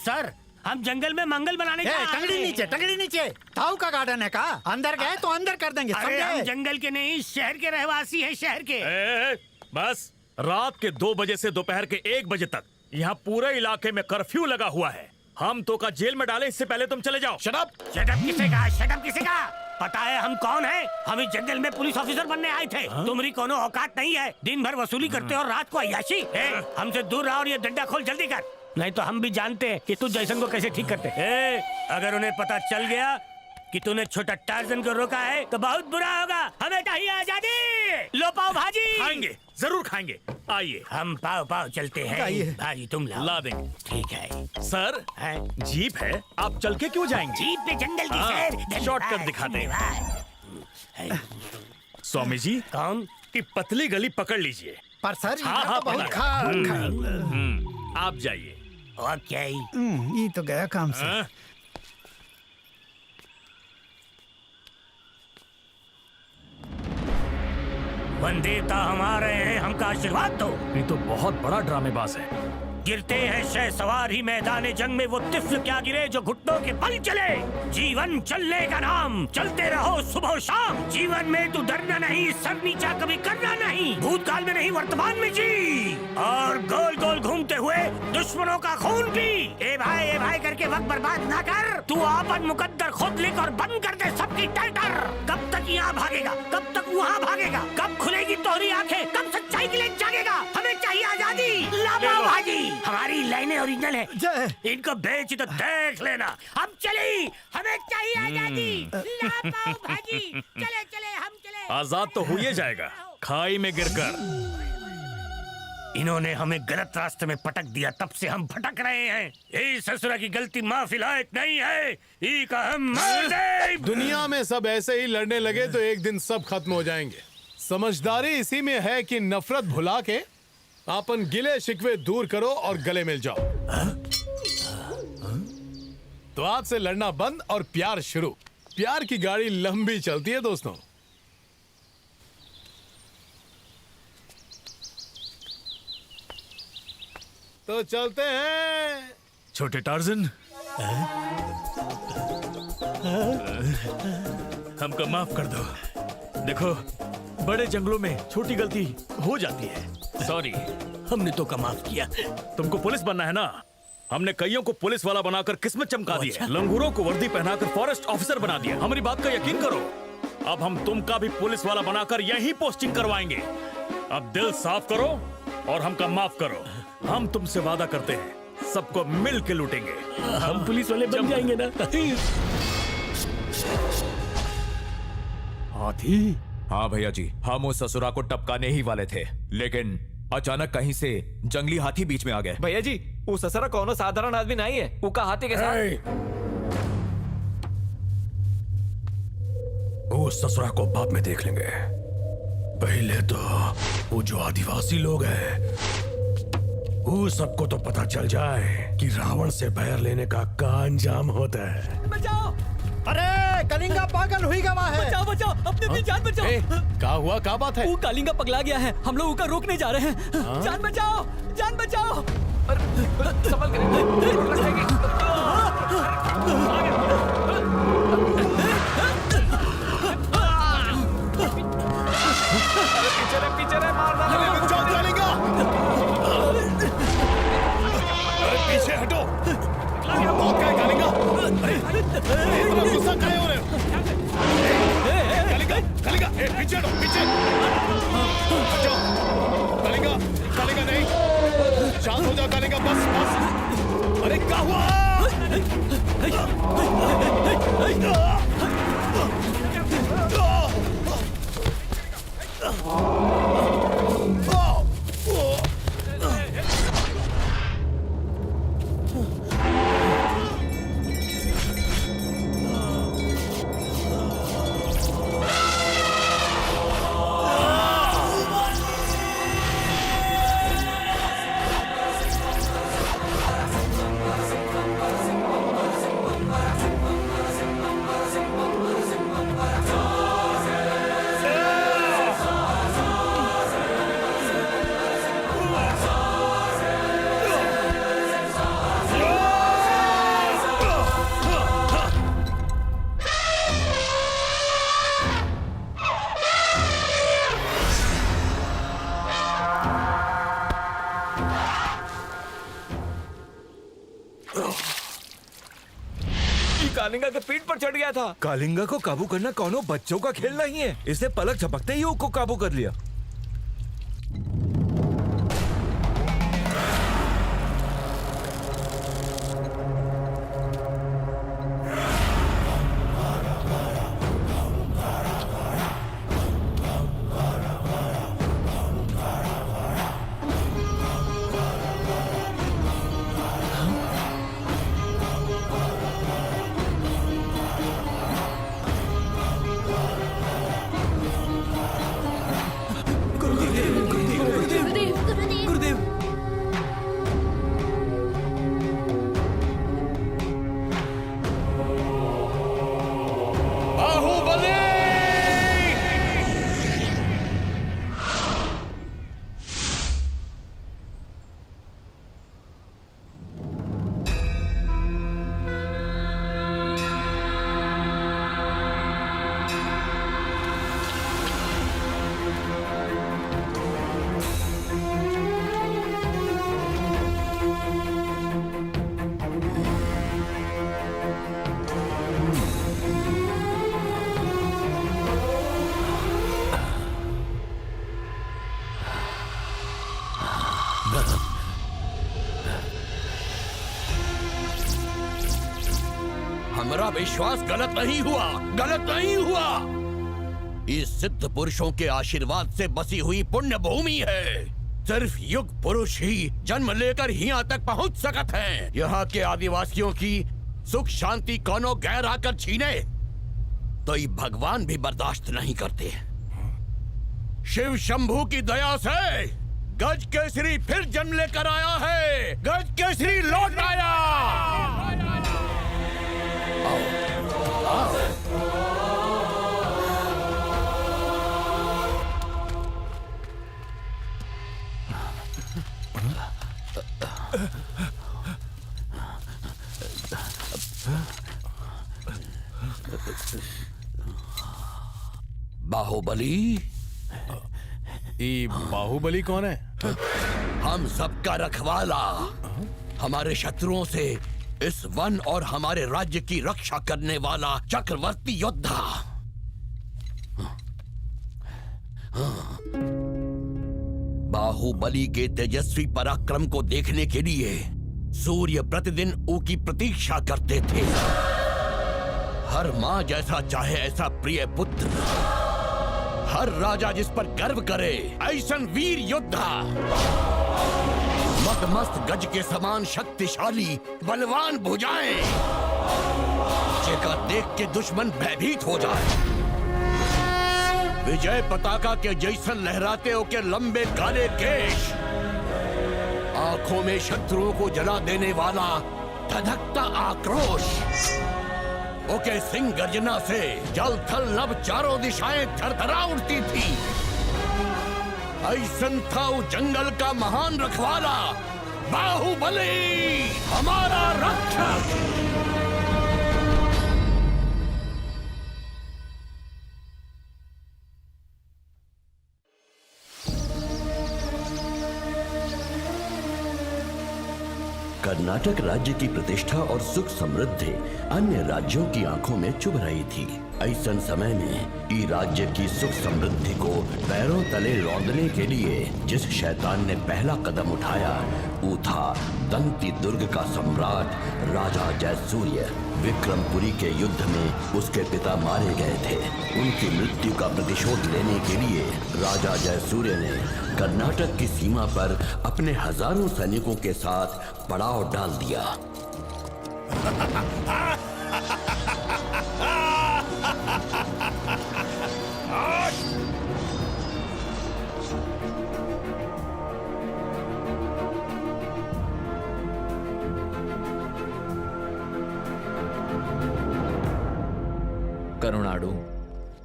सर, हम जंगल में मंगल बनाने का टंगड़ी नीचे, टंगड़ी नीचे। ताऊ का गार्डन है का? अंदर गए तो अंदर कर देंगे, अरे हम समझे? जंगल के नहीं, शहर के रहवासी हैं, शहर के। बस रात के 2 बजे से दोपहर के 1 बजे तक यहाँ पूरे इलाके में कर्फ्यू लगा हुआ है। हम तो का जेल में डाले, इससे पहले तुम चले जाओ। Shut up! शट अप किसे कहा? शट अप किसे कहा? पता है हम कौन हैं? हम इस जंगल में पुलिस ऑफिसर बनने आए थे। तुम्हारी कोनो औकात नहीं है। दिन भर वसूली करते हो और रात को अय्याशी। हमसे दूर रहो और ये डंडा खोल जल्दी कर, नहीं तो हम भी जानते हैं कि तू जैसन को कैसे ठीक करते। अगर उन्हें पता चल गया कि तूने छोटा टार्जन को रोका है तो बहुत बुरा होगा। हमें चाहिए आजादी। लो पाव भाजी। खाएंगे, जरूर खाएंगे। आइए हम पाव पाव चलते हैं। भाजी तुम लाओ। ला देंगे। ठीक है सर, जीप है, आप चल के क्यों जाएंगे? जीप पे जंगल की सैर। शॉर्टकट दिखाते हैं। स्वामी जी, कौन? की पतली गली पकड़ लीजिए। पर सर हाँ, तो बहुत आप जाइए। ओके। ये तो गया काम से। वंदेता हमारे हैं, हमका आशीर्वाद दो। ये तो बहुत बड़ा ड्रामेबाज है। गिरते हैं शह सवार ही मैदान जंग में, वो तिफ्ल क्या गिरे जो घुटनों के बल चले। जीवन चलने का नाम, चलते रहो सुबह शाम। जीवन में तू डरना नहीं, सर नीचा कभी करना नहीं। भूतकाल में नहीं, वर्तमान में जी। और गोल गोल घूमते हुए दुश्मनों का खून पी। ए भाई करके वक्त बर्बाद ना कर। तू आपन मुकद्दर खुद लिख और बंद कर दे सबकी टर्टर। कब तक यहाँ भागेगा? कब तक वहाँ भागेगा? कब खुलेगी तोहरी आंखें? कब सच्चाई के लिए जागेगा? हमें चाहिए आजादी। लाओ भाजी। हमारी लाइनें ओरिजिनल है, इनको बेच तो देख लेना। हम चले, हमें चाहिए आजादी। लाओ भाजी। चले चले हम चले। आजाद तो हुई जाएगा, खाई में गिरकर। इन्होंने हमें गलत रास्ते में पटक दिया, तब से हम भटक रहे हैं। ये ससुरा की गलती माफी लायक नहीं है। ई का हम मार दे। दुनिया में सब ऐसे ही लड़ने लगे तो एक दिन सब खत्म हो जाएंगे। समझदारी इसी में है कि नफरत भुला के अपन गिले शिकवे दूर करो और गले मिल जाओ। तो आज से लड़ना बंद और प्यार शुरू। प्यार की गाड़ी लंबी चलती है दोस्तों। तो चलते हैं। छोटे टार्जन, हमको माफ कर दो। देखो, बड़े जंगलों में छोटी गलती हो जाती है। सॉरी। हमने तो का माफ किया। तुमको पुलिस बनना है ना? हमने कईयों को पुलिस वाला बनाकर किस्मत चमका दी है। लंगूरों को वर्दी पहनाकर फॉरेस्ट ऑफिसर बना दिया। हमारी बात का यकीन करो। अब हम तुमका भी पुलिस वाला बनाकर यही पोस्टिंग करवाएंगे। अब दिल साफ करो और हमका माफ करो। हम तुमसे वादा करते हैं, सबको मिल के लूटेंगे। हम पुलिस वाले बन जाएंगे ना? हाथी? हाँ भैया जी, हम उस ससुरा को टपकाने ही वाले थे, लेकिन अचानक कहीं से जंगली हाथी बीच में आ गए। भैया जी, वो ससुरा कौनो साधारण आदमी नहीं है। वो का हाथी के साथ। वो ससुरा को बाद में देख लेंगे। पहले तो वो जो आदिवासी लोग हैं, वो सबको तो पता चल जाए कि रावण से बैर लेने का अंजाम होता है। बचाओ! अरे कलिंगा पागल हुई गवा है। बचाओ बचाओ, अपनी जान बचाओ। क्या हुआ? क्या बात है? वो कालिंगा पगला गया है, हम लोग उसका रोकने जा रहे हैं। जान बचाओ, जान बचाओ। संभल पीछे मार डालेगा। पीछे हटो। बहुत क्या कालेंगा? इतना गुस्सा काहे हो रहे हो? कालेंगा, पीछे हटो, पीछे हटो। कालेंगा नहीं, शांत हो जाओ कालेंगा, बस। अरे क्या हुआ? कालिंगा के पीठ पर चढ़ गया था। कालिंगा को काबू करना कौनो बच्चों का खेल नहीं है। इसने पलक झपकते ही उसको काबू कर लिया। हमारा विश्वास गलत नहीं हुआ, गलत नहीं हुआ। इस सिद्ध पुरुषों के आशीर्वाद से बसी हुई पुण्य भूमि है। सिर्फ युग पुरुष ही जन्म लेकर यहाँ तक पहुँच सकत हैं। यहाँ के आदिवासियों की सुख शांति कोनो गैर आकर छीने तो ये भगवान भी बर्दाश्त नहीं करते। शिव शंभू की दया से गज केसरी फिर जन्म लेकर आया है। गज केसरी लौट आया। बाहुबली? बाहुबली कौन है? हम सबका रखवाला, हमारे शत्रुओं से इस वन और हमारे राज्य की रक्षा करने वाला चक्रवर्ती योद्धा। बाहुबली के तेजस्वी पराक्रम को देखने के लिए सूर्य प्रतिदिन उनकी प्रतीक्षा करते थे। हर माँ जैसा चाहे ऐसा प्रिय पुत्र, हर राजा जिस पर गर्व करे ऐसन वीर योद्धा, मदमस्त गज के समान शक्तिशाली बलवान भुजाएं, जेका देख के दुश्मन भयभीत हो जाए। विजय पताका के जैसन लहराते हो के लंबे काले केश, आंखों में शत्रुओं को जला देने वाला धधकता आक्रोश, ओके सिंह गर्जना से जल थल नभ चारों दिशाएं थरथरा उठती थी। ऐसन था वो जंगल का महान रखवाला बाहुबली, हमारा रक्षक। कर्नाटक राज्य की प्रतिष्ठा और सुख समृद्धि अन्य राज्यों की आंखों में चुभ रही थी। ऐसन समय में ई राज्य की सुख समृद्धि को पैरों तले रौंदने के लिए जिस शैतान ने पहला कदम उठाया वो था दंती दुर्ग का सम्राट राजा जयसूर्य। विक्रमपुरी के युद्ध में उसके पिता मारे गए थे। उनकी मृत्यु का प्रतिशोध लेने के लिए राजा जयसूर्य ने कर्नाटक की सीमा पर अपने हजारों सैनिकों के साथ पड़ाव डाल दिया। करुणाडु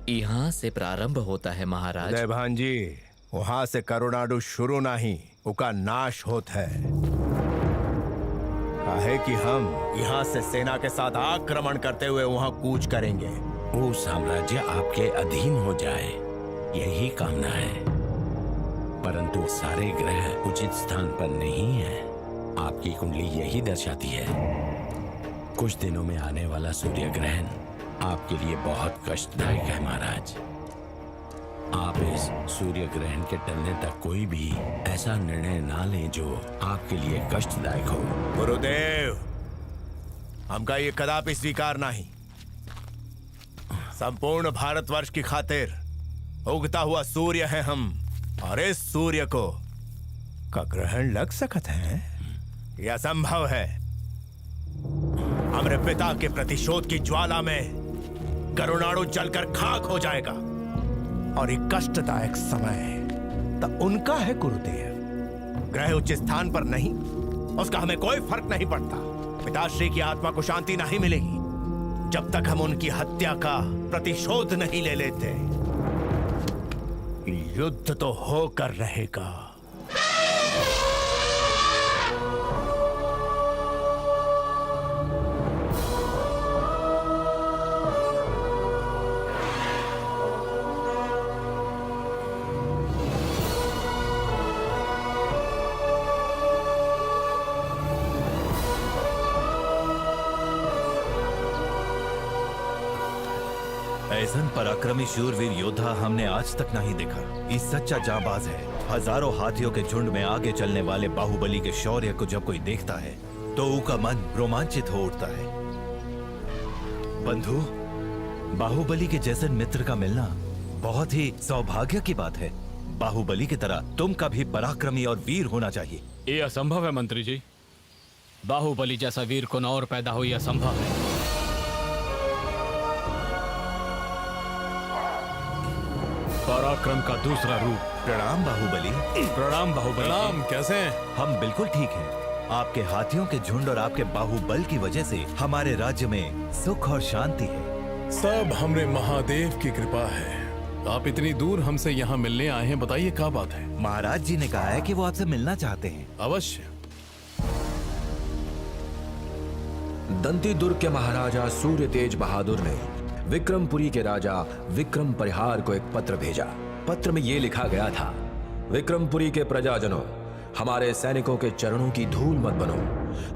यहाँ से प्रारंभ होता है महाराज। जय भांजी, वहां से करुणाडु शुरू नहीं, उका नाश होता है। काहे कि हम यहाँ से सेना के साथ आक्रमण करते हुए वहाँ कूच करेंगे। वो साम्राज्य आपके अधीन हो जाए, यही कामना है। परंतु सारे ग्रह उचित स्थान पर नहीं है। आपकी कुंडली यही दर्शाती है। कुछ दिनों में आने वाला सूर्य ग्रहण आपके लिए बहुत कष्टदायक है महाराज। आप इस सूर्य ग्रहण के टलने तक कोई भी ऐसा निर्णय ना लें जो आपके लिए कष्टदायक हो। गुरुदेव, हमका ये कदापि स्वीकार नहीं। संपूर्ण भारतवर्ष की खातिर उगता हुआ सूर्य है हम, और इस सूर्य को का ग्रहण लग सकता है, यह असंभव है। हमारे पिता के प्रतिशोध की ज्वाला में करुणाणु जलकर खाक हो जाएगा, और एक कष्टदायक समय तब उनका है गुरुदेव। ग्रह उच्च स्थान पर नहीं, उसका हमें कोई फर्क नहीं पड़ता। पिताश्री की आत्मा को शांति नहीं मिलेगी जब तक हम उनकी हत्या का प्रतिशोध नहीं ले लेते। युद्ध तो होकर रहेगा। ऐसन पराक्रमी शूरवीर योद्धा हमने आज तक नहीं देखा। ये सच्चा जांबाज है। हजारों हाथियों के झुंड में आगे चलने वाले बाहुबली के शौर्य को जब कोई देखता है तो उसका मन रोमांचित हो उठता है। बंधु, बाहुबली के जैसे मित्र का मिलना बहुत ही सौभाग्य की बात है। बाहुबली की तरह तुम का भी पराक्रमी और वीर होना चाहिए। ये असंभव है मंत्री जी। बाहुबली जैसा वीर को न और पैदा हो, यह असंभव है। पराक्रम का दूसरा रूप। प्रणाम बाहुबली। प्रणाम बाहुबली। प्रणाम, कैसे हैं? हम बिल्कुल ठीक हैं। आपके हाथियों के झुंड और आपके बाहुबल की वजह से हमारे राज्य में सुख और शांति है। सब हमरे महादेव की कृपा है। आप इतनी दूर हमसे यहाँ मिलने आए हैं, बताइए क्या बात है? महाराज जी ने कहा है कि वो आपसे मिलना चाहते हैं। अवश्य। दंती दुर्ग के महाराजा सूर्य तेज बहादुर ने विक्रमपुरी के राजा विक्रम परिहार को एक पत्र भेजा। पत्र में ये लिखा गया था, विक्रमपुरी के प्रजाजनों, हमारे सैनिकों के चरणों की धूल मत बनो,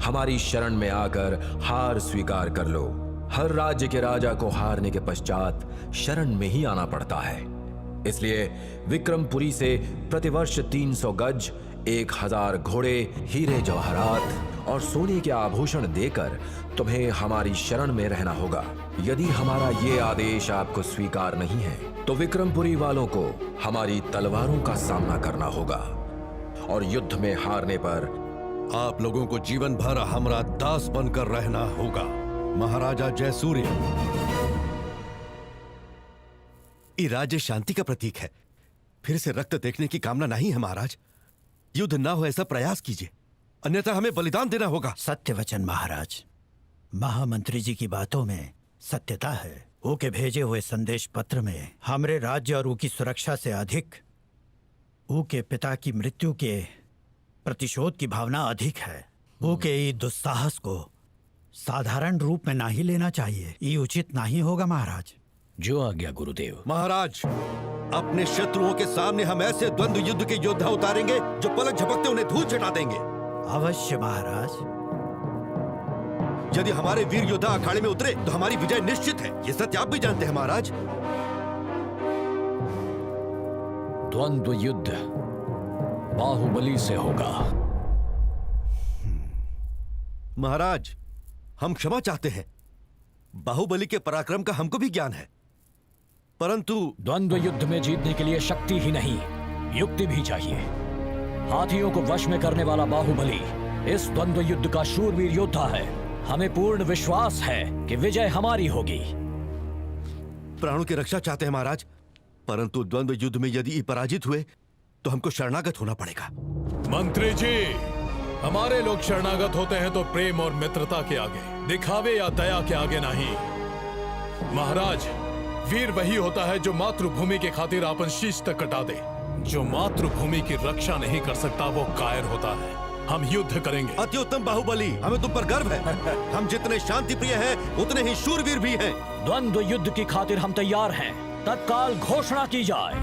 हमारी शरण में आकर हार स्वीकार कर लो। हर राज्य के राजा को हारने के पश्चात शरण में ही आना पड़ता है। इसलिए विक्रमपुरी से प्रतिवर्ष 300 गज, 1000 घोड़े, हीरे जवाहरात और सोने के आभूषण देकर तुम्हें हमारी शरण में रहना होगा। यदि हमारा ये आदेश आपको स्वीकार नहीं है तो विक्रमपुरी वालों को हमारी तलवारों का सामना करना होगा, और युद्ध में हारने पर आप लोगों को जीवन भर हमारा दास बनकर रहना होगा। महाराजा जयसूर्य। ये राज्य शांति का प्रतीक है। फिर से रक्त देखने की कामना नहीं है महाराज। युद्ध ना हो ऐसा प्रयास कीजिए, अन्यथा हमें बलिदान देना होगा। सत्य वचन महाराज। महामंत्री जी की बातों में सत्यता है। वो के भेजे हुए संदेश पत्र में हमरे राज्य और की सुरक्षा से अधिक वो के पिता की मृत्यु के प्रतिशोध की भावना अधिक है। वो के ये दुस्साहस को साधारण रूप में नहीं लेना चाहिए। ये उचित नहीं होगा महाराज। जो आज्ञा गुरुदेव। महाराज, अपने शत्रुओं के सामने हम ऐसे द्वंद्व युद्ध के योद्धा उतारेंगे जो पलक झपकते उन्हें धूल चटा देंगे। अवश्य महाराज। यदि हमारे वीर योद्धा अखाड़े में उतरे तो हमारी विजय निश्चित है। ये सत्य आप भी जानते हैं महाराज। द्वंद्व युद्ध बाहुबली से होगा। महाराज, हम क्षमा चाहते हैं। बाहुबली के पराक्रम का हमको भी ज्ञान है, परंतु द्वंद्व युद्ध में जीतने के लिए शक्ति ही नहीं, युक्ति भी चाहिए। हाथियों को वश में करने वाला बाहुबली इस द्वंद्व युद्ध का शूरवीर योद्धा है। हमें पूर्ण विश्वास है कि विजय हमारी होगी। प्राणों की रक्षा चाहते हैं महाराज, परंतु द्वंद्व युद्ध में यदि पराजित हुए तो हमको शरणागत होना पड़ेगा। मंत्री जी, हमारे लोग शरणागत होते हैं तो प्रेम और मित्रता के आगे, दिखावे या दया के आगे नहीं। महाराज, वीर वही होता है जो मातृभूमि के खातिर अपन शीश तक कटा दे। जो मातृभूमि की रक्षा नहीं कर सकता वो कायर होता है। हम युद्ध करेंगे। अति उत्तम बाहुबली, हमें तुम पर गर्व है। हम जितने शांति प्रिय हैं उतने ही शूरवीर भी हैं। द्वंद्व युद्ध की खातिर हम तैयार हैं। तत्काल घोषणा की जाए।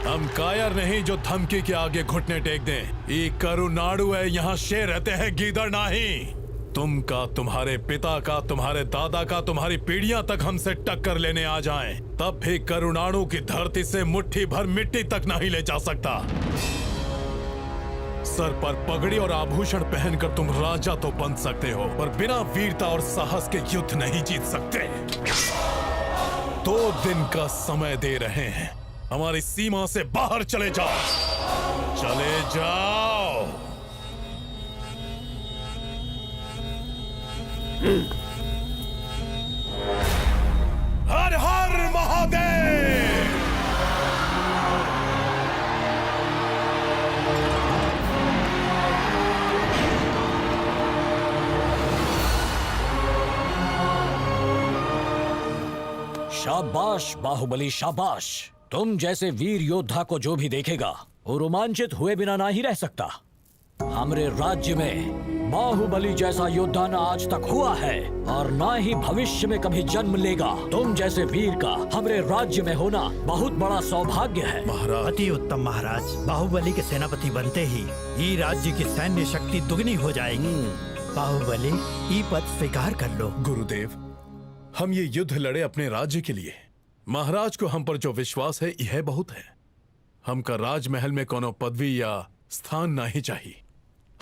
हम कायर नहीं जो धमकी के आगे घुटने टेक दें। ये करुनाडु है, यहाँ शेर रहते हैं, गीदड़ नहीं। तुम का, तुम्हारे पिता का, तुम्हारे दादा का, तुम्हारी पीढ़ियां तक हमसे टक्कर लेने आ जाएं, तब भी करुनाडु की धरती से मुट्ठी भर मिट्टी तक नहीं ले जा सकता। सर पर पगड़ी और आभूषण पहनकर तुम राजा तो बन सकते हो, पर बिना वीरता और साहस के युद्ध नहीं जीत सकते। 2 दिन का समय दे रहे हैं, हमारी सीमा से बाहर चले जाओ, चले जाओ। हर हर महादेव। शाबाश बाहुबली, शाबाश। तुम जैसे वीर योद्धा को जो भी देखेगा वो रोमांचित हुए बिना नहीं रह सकता। हमरे राज्य में बाहुबली जैसा योद्धा न आज तक हुआ है और ना ही भविष्य में कभी जन्म लेगा। तुम जैसे वीर का हमरे राज्य में होना बहुत बड़ा सौभाग्य है। महाराज, अति उत्तम महाराज। बाहुबली के सेनापति बनते ही ये राज्य की सैन्य शक्ति दुगनी हो जाएगी। बाहुबली, ये पद स्वीकार कर लो। गुरुदेव, हम ये युद्ध लड़े अपने राज्य के लिए। महाराज को हम पर जो विश्वास है यह बहुत है। हमका राजमहल में कोनो पदवी या स्थान नहीं चाहिए।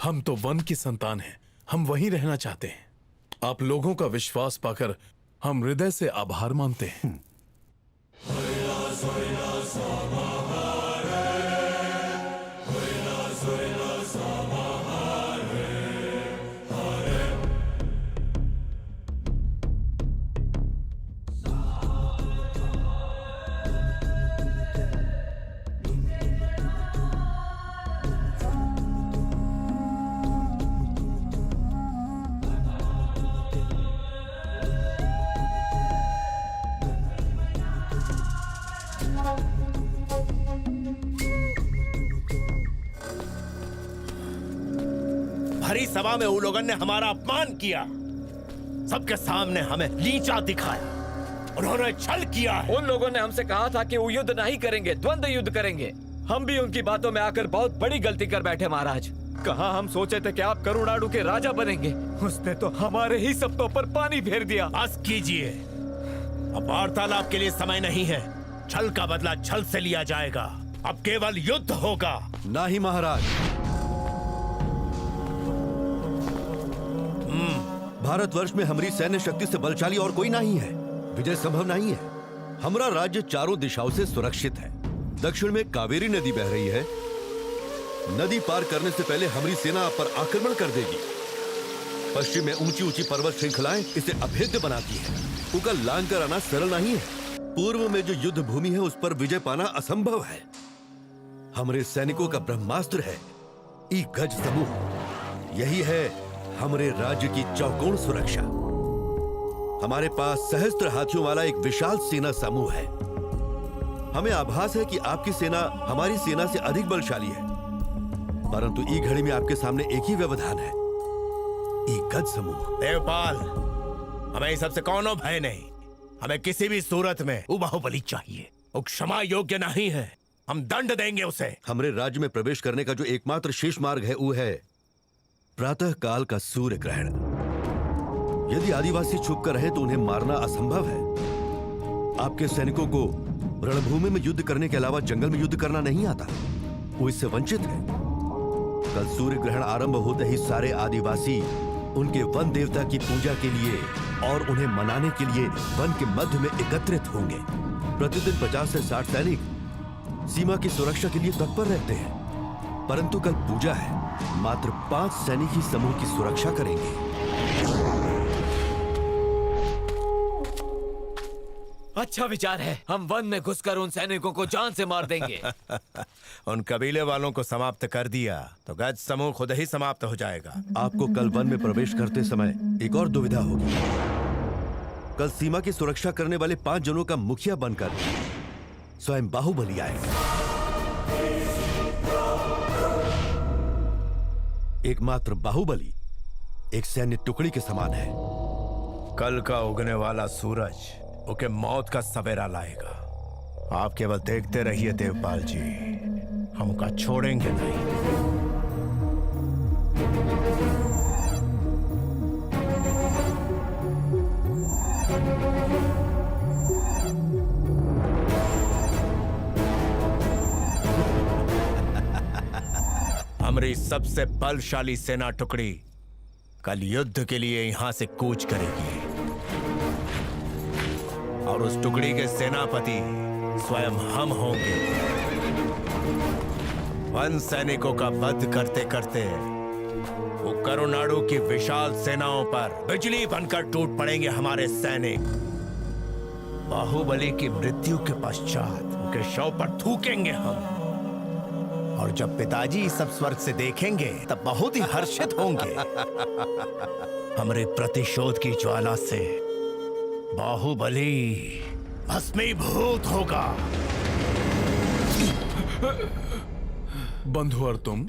हम तो वन की संतान हैं, हम वहीं रहना चाहते हैं। आप लोगों का विश्वास पाकर हम हृदय से आभार मानते हैं। सभा में उन लोगों ने हमारा अपमान किया, सबके सामने हमें नीचा दिखाया, उन्होंने छल किया है। उन लोगों ने हमसे कहा था कि वो युद्ध नहीं करेंगे, द्वंद्व युद्ध करेंगे। हम भी उनकी बातों में आकर बहुत बड़ी गलती कर बैठे महाराज। कहाँ हम सोचे थे कि आप करुणाडु के राजा बनेंगे, उसने तो हमारे ही सपनों पर पानी फेर दिया। बस कीजिए, अब वार्तालाप के लिए समय नहीं है। छल का बदला छल से लिया जाएगा, अब केवल युद्ध होगा। नहीं महाराज, भारतवर्ष में हमारी सैन्य शक्ति से बलशाली और कोई नहीं है। विजय संभव नहीं है। हमारा राज्य चारों दिशाओं से सुरक्षित है। दक्षिण में कावेरी नदी बह रही है, नदी पार करने से पहले हमारी सेना आप पर आक्रमण कर देगी। पश्चिम में ऊंची ऊंची पर्वत श्रृंखलाएं इसे अभेद्य बनाती है। उनका लांग कर आना सरल नहीं है। पूर्व में जो युद्ध भूमि है उस पर विजय पाना असंभव है। हमारे सैनिकों का ब्रह्मास्त्र है ई गज समूह। यही है हमारे राज्य की चौकोर सुरक्षा। हमारे पास सहस्त्र हाथियों वाला एक विशाल सेना समूह है। हमें आभास है कि आपकी सेना हमारी सेना से अधिक बलशाली है, परंतु ई घड़ी में आपके सामने एक ही व्यवधान है, ई गज समूह। देवपाल, हमें सबसे कोनो भय नहीं। हमें किसी भी सूरत में वो बाहुबली चाहिए। वो क्षमा योग्य नहीं है, हम दंड देंगे उसे। हमारे राज्य में प्रवेश करने का जो एकमात्र शेष मार्ग है वो है प्रातः काल का सूर्य ग्रहण। यदि आदिवासी छुप कर रहे तो उन्हें मारना असंभव है। आपके सैनिकों को रणभूमि में युद्ध करने के अलावा जंगल में युद्ध करना नहीं आता, वो इससे वंचित है। कल सूर्य ग्रहण आरंभ होते ही सारे आदिवासी उनके वन देवता की पूजा के लिए और उन्हें मनाने के लिए वन के मध्य में एकत्रित होंगे। प्रतिदिन 50 से 60 सैनिक सीमा की सुरक्षा के लिए तत्पर रहते हैं, परंतु कल पूजा है, मात्र 5 सैनिक ही समूह की सुरक्षा करेंगे। अच्छा विचार है, हम वन में घुसकर उन सैनिकों को जान से मार देंगे। उन कबीले वालों को समाप्त कर दिया तो गज समूह खुद ही समाप्त हो जाएगा। आपको कल वन में प्रवेश करते समय एक और दुविधा होगी। कल सीमा की सुरक्षा करने वाले 5 जनों का मुखिया बनकर स्वयं बाहुबली आएगा। एकमात्र बाहुबली एक सैन्य टुकड़ी के समान है। कल का उगने वाला सूरज उनके मौत का सवेरा लाएगा। आप केवल देखते रहिए देवपाल जी, हम उनका छोड़ेंगे नहीं। हमारी सबसे बलशाली सेना टुकड़ी कल युद्ध के लिए यहां से कूच करेगी और उस टुकड़ी के सेनापति स्वयं हम होंगे। वन सैनिकों का वध करते करते वो करुणाडु की विशाल सेनाओं पर बिजली बनकर टूट पड़ेंगे हमारे सैनिक। बाहुबली की मृत्यु के पश्चात उनके शव पर थूकेंगे हम, और जब पिताजी सब स्वर्ग से देखेंगे तब बहुत ही हर्षित होंगे। हमारे प्रतिशोध की ज्वाला से बाहुबली भस्मीभूत होगा। बंधु और तुम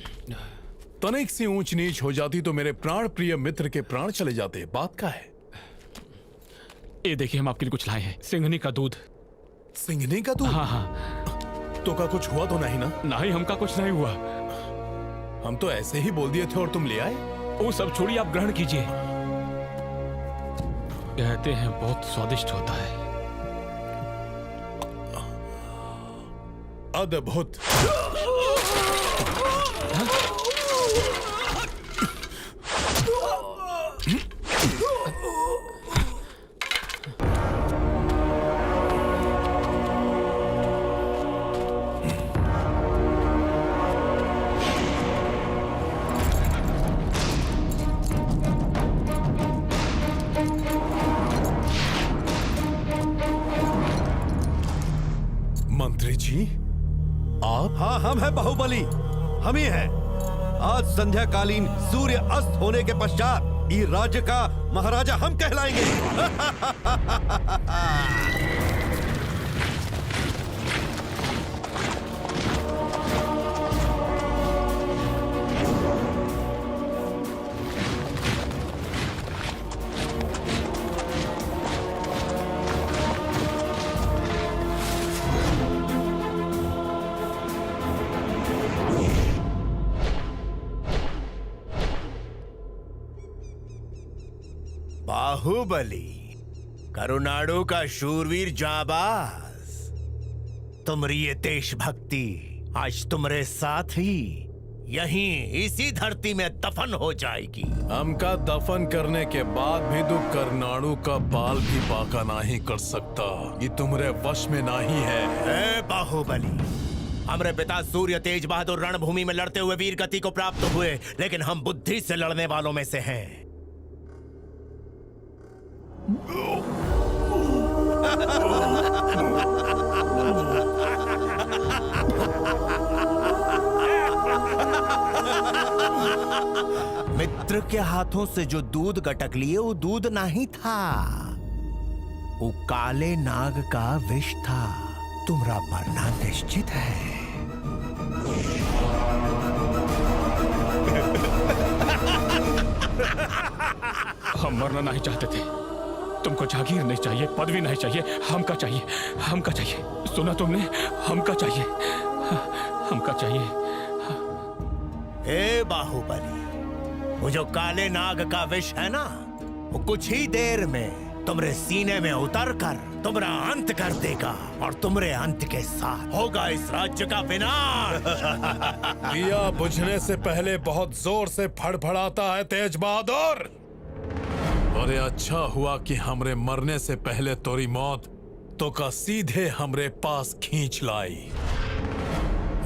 तनिक सी ऊंच नीच हो जाती तो मेरे प्राण प्रिय मित्र के प्राण चले जाते। बात का है? ये देखिए, हम आपके लिए कुछ लाए हैं। सिंघनी का दूध। सिंघनी का दूध? हाँ हाँ। तो का कुछ हुआ तो नहीं ना? नहीं, हमका कुछ नहीं हुआ। हम तो ऐसे ही बोल दिए थे और तुम ले आए। वो सब छोड़िए, आप ग्रहण कीजिए। कहते हैं बहुत स्वादिष्ट होता है। अद्भुत। मंत्री जी, आप? हाँ, हम हैं बाहुबली, हम ही हैं। आज संध्याकालीन सूर्य अस्त होने के पश्चात ये राज्य का महाराजा हम कहलाएंगे। बाहुबली, करुणाड़ू का शूरवीर जाबाज, तुम्हारी ये देशभक्ति आज तुम्हारे साथ ही यहीं इसी धरती में दफन हो जाएगी। हमका दफन करने के बाद भी तू करनाड़ू का बाल भी बाका नहीं कर सकता। ये तुम्हारे वश में नहीं है। ए बाहुबली, हमारे पिता सूर्य तेज बहादुर रणभूमि में लड़ते हुए वीर गति को प्राप्त हुए, लेकिन हम बुद्धि से लड़ने वालों में से हैं। मित्र के हाथों से जो दूध गटक लिए वो दूध नहीं था, वो काले नाग का विष था। तुम्हारा मरना निश्चित है। हम मरना नहीं चाहते थे। तुमको जागीर नहीं चाहिए, पदवी नहीं चाहिए, हमका चाहिए, हमका चाहिए। सुना तुमने? हमका चाहिए, हमका चाहिए। ए बाहुबली, वो जो काले नाग का विष है ना, वो कुछ ही देर में तुम्हारे सीने में उतर कर तुम्हारा अंत कर देगा, और तुम्हारे अंत के साथ होगा इस राज्य का विनाश। दिया बुझने से पहले बहुत जोर से फड़फड़ाता है तेज बहादुर। और ये अच्छा हुआ कि हमरे मरने से पहले तोरी मौत तो का सीधे हमरे पास खींच लाई।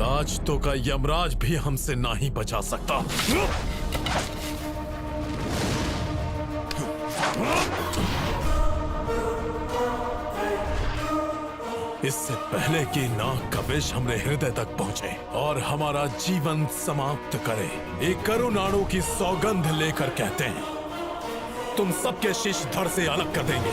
आज तो का यमराज भी हमसे नहीं बचा सकता। इससे पहले कि नाग का विष हमरे हृदय तक पहुंचे और हमारा जीवन समाप्त करे, एक करुणाणु की सौगंध लेकर कहते हैं, तुम सबके शीश धड़ से अलग कर देंगे।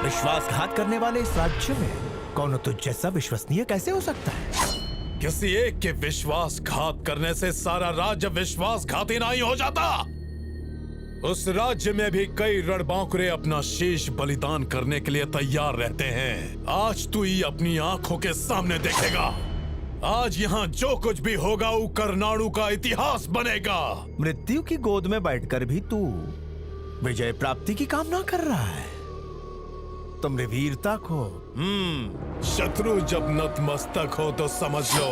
विश्वासघात करने वाले इस राज्य में कौन तुझ जैसा विश्वसनीय कैसे हो सकता है? किसी एक के विश्वासघात करने से सारा राज्य विश्वासघाती नहीं हो जाता। उस राज्य में भी कई रणबांकुरे अपना शीश बलिदान करने के लिए तैयार रहते हैं। आज तू ही अपनी आंखों के सामने देखेगा। आज यहाँ जो कुछ भी होगा वो करनाड़ू का इतिहास बनेगा। मृत्यु की गोद में बैठकर भी तू विजय प्राप्ति की कामना कर रहा है। तुमने वीरता को शत्रु जब नतमस्तक हो तो समझ लो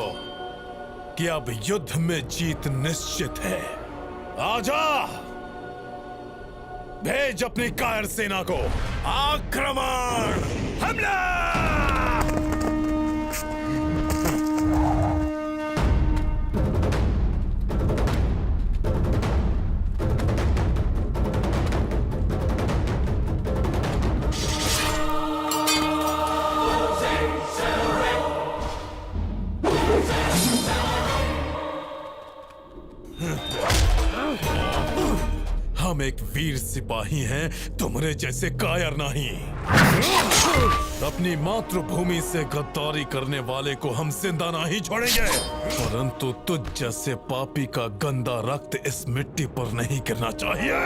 कि अब युद्ध में जीत निश्चित है। आजा, भेज अपनी कायर सेना को। आक्रमण, हमला! हम एक वीर सिपाही हैं, तुम्हारे जैसे कायर नहीं। अपनी मातृभूमि से गद्दारी करने वाले को हम जिंदा नहीं छोड़ेंगे, परंतु तुझ जैसे पापी का गंदा रक्त इस मिट्टी पर नहीं गिरना चाहिए।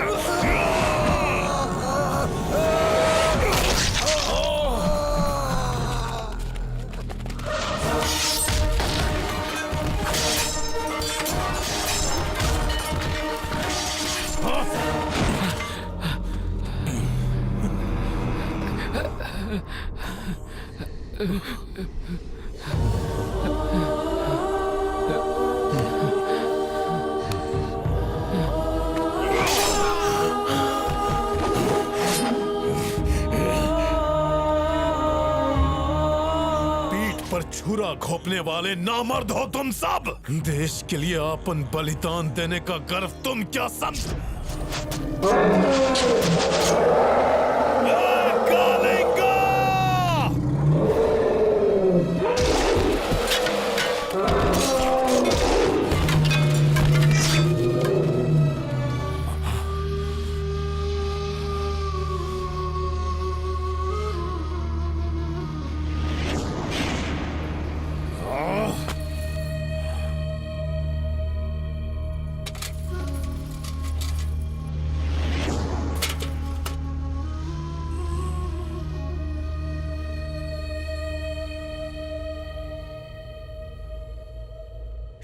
छुरा घोंपने वाले नामर्द हो तुम सब। देश के लिए अपन बलिदान देने का गर्व तुम क्या समझ?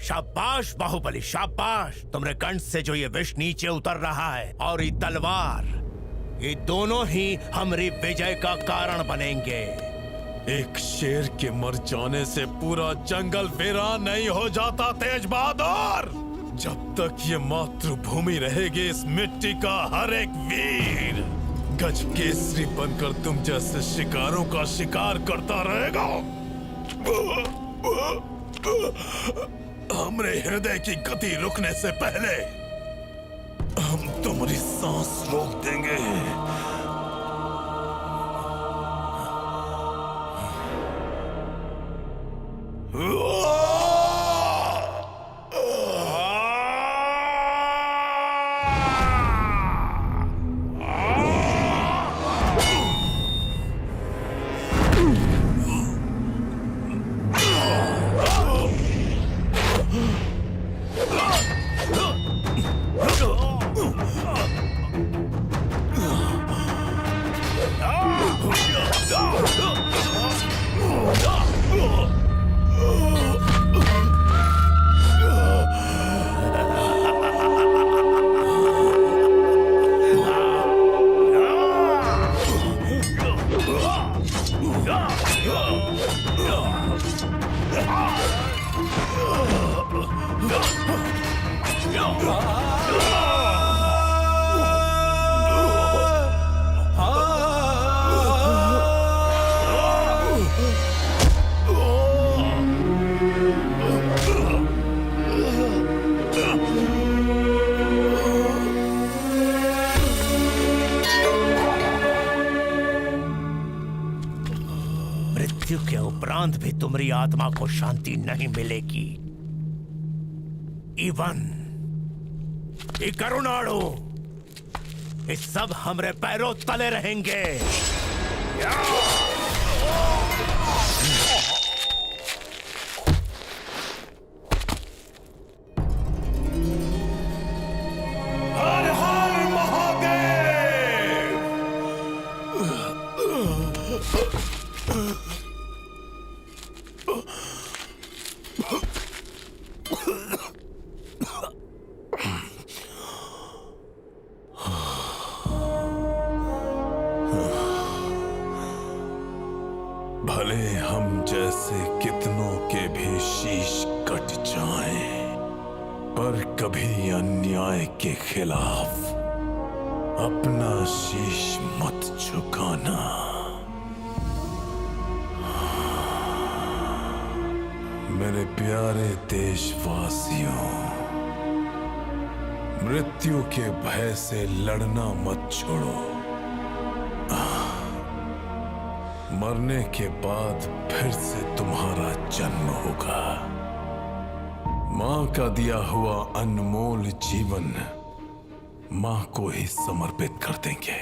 शाबाश बाहुबली, शाबाश। तुम्हारे कंठ से जो ये विष नीचे उतर रहा है और ये तलवार, ये दोनों ही हमारी विजय का कारण बनेंगे। एक शेर के मर जाने से पूरा जंगल वीरान नहीं हो जाता तेज बहादुर। जब तक ये मातृभूमि रहेगी, इस मिट्टी का हर एक वीर गज केसरी बनकर तुम जैसे शिकारों का शिकार करता रहेगा। हमरे हृदय की गति रुकने से पहले हम तुम्हारी सांस रोक देंगे। मृत्यु के उपरांत भी तुम्हारी आत्मा को शांति नहीं मिलेगी। इवन ये करुणाणु, ये सब हमरे पैरों तले रहेंगे। हर हर महादेव। भले हम जैसे कितनों के भी शीश कट जाएं, पर कभी अन्याय के खिलाफ अपना शीश मत झुकाना। मेरे प्यारे देशवासियों, मृत्यु के भय से लड़ना मत छोड़ो। मरने के बाद फिर से तुम्हारा जन्म होगा। मां का दिया हुआ अनमोल जीवन मां को ही समर्पित कर देंगे।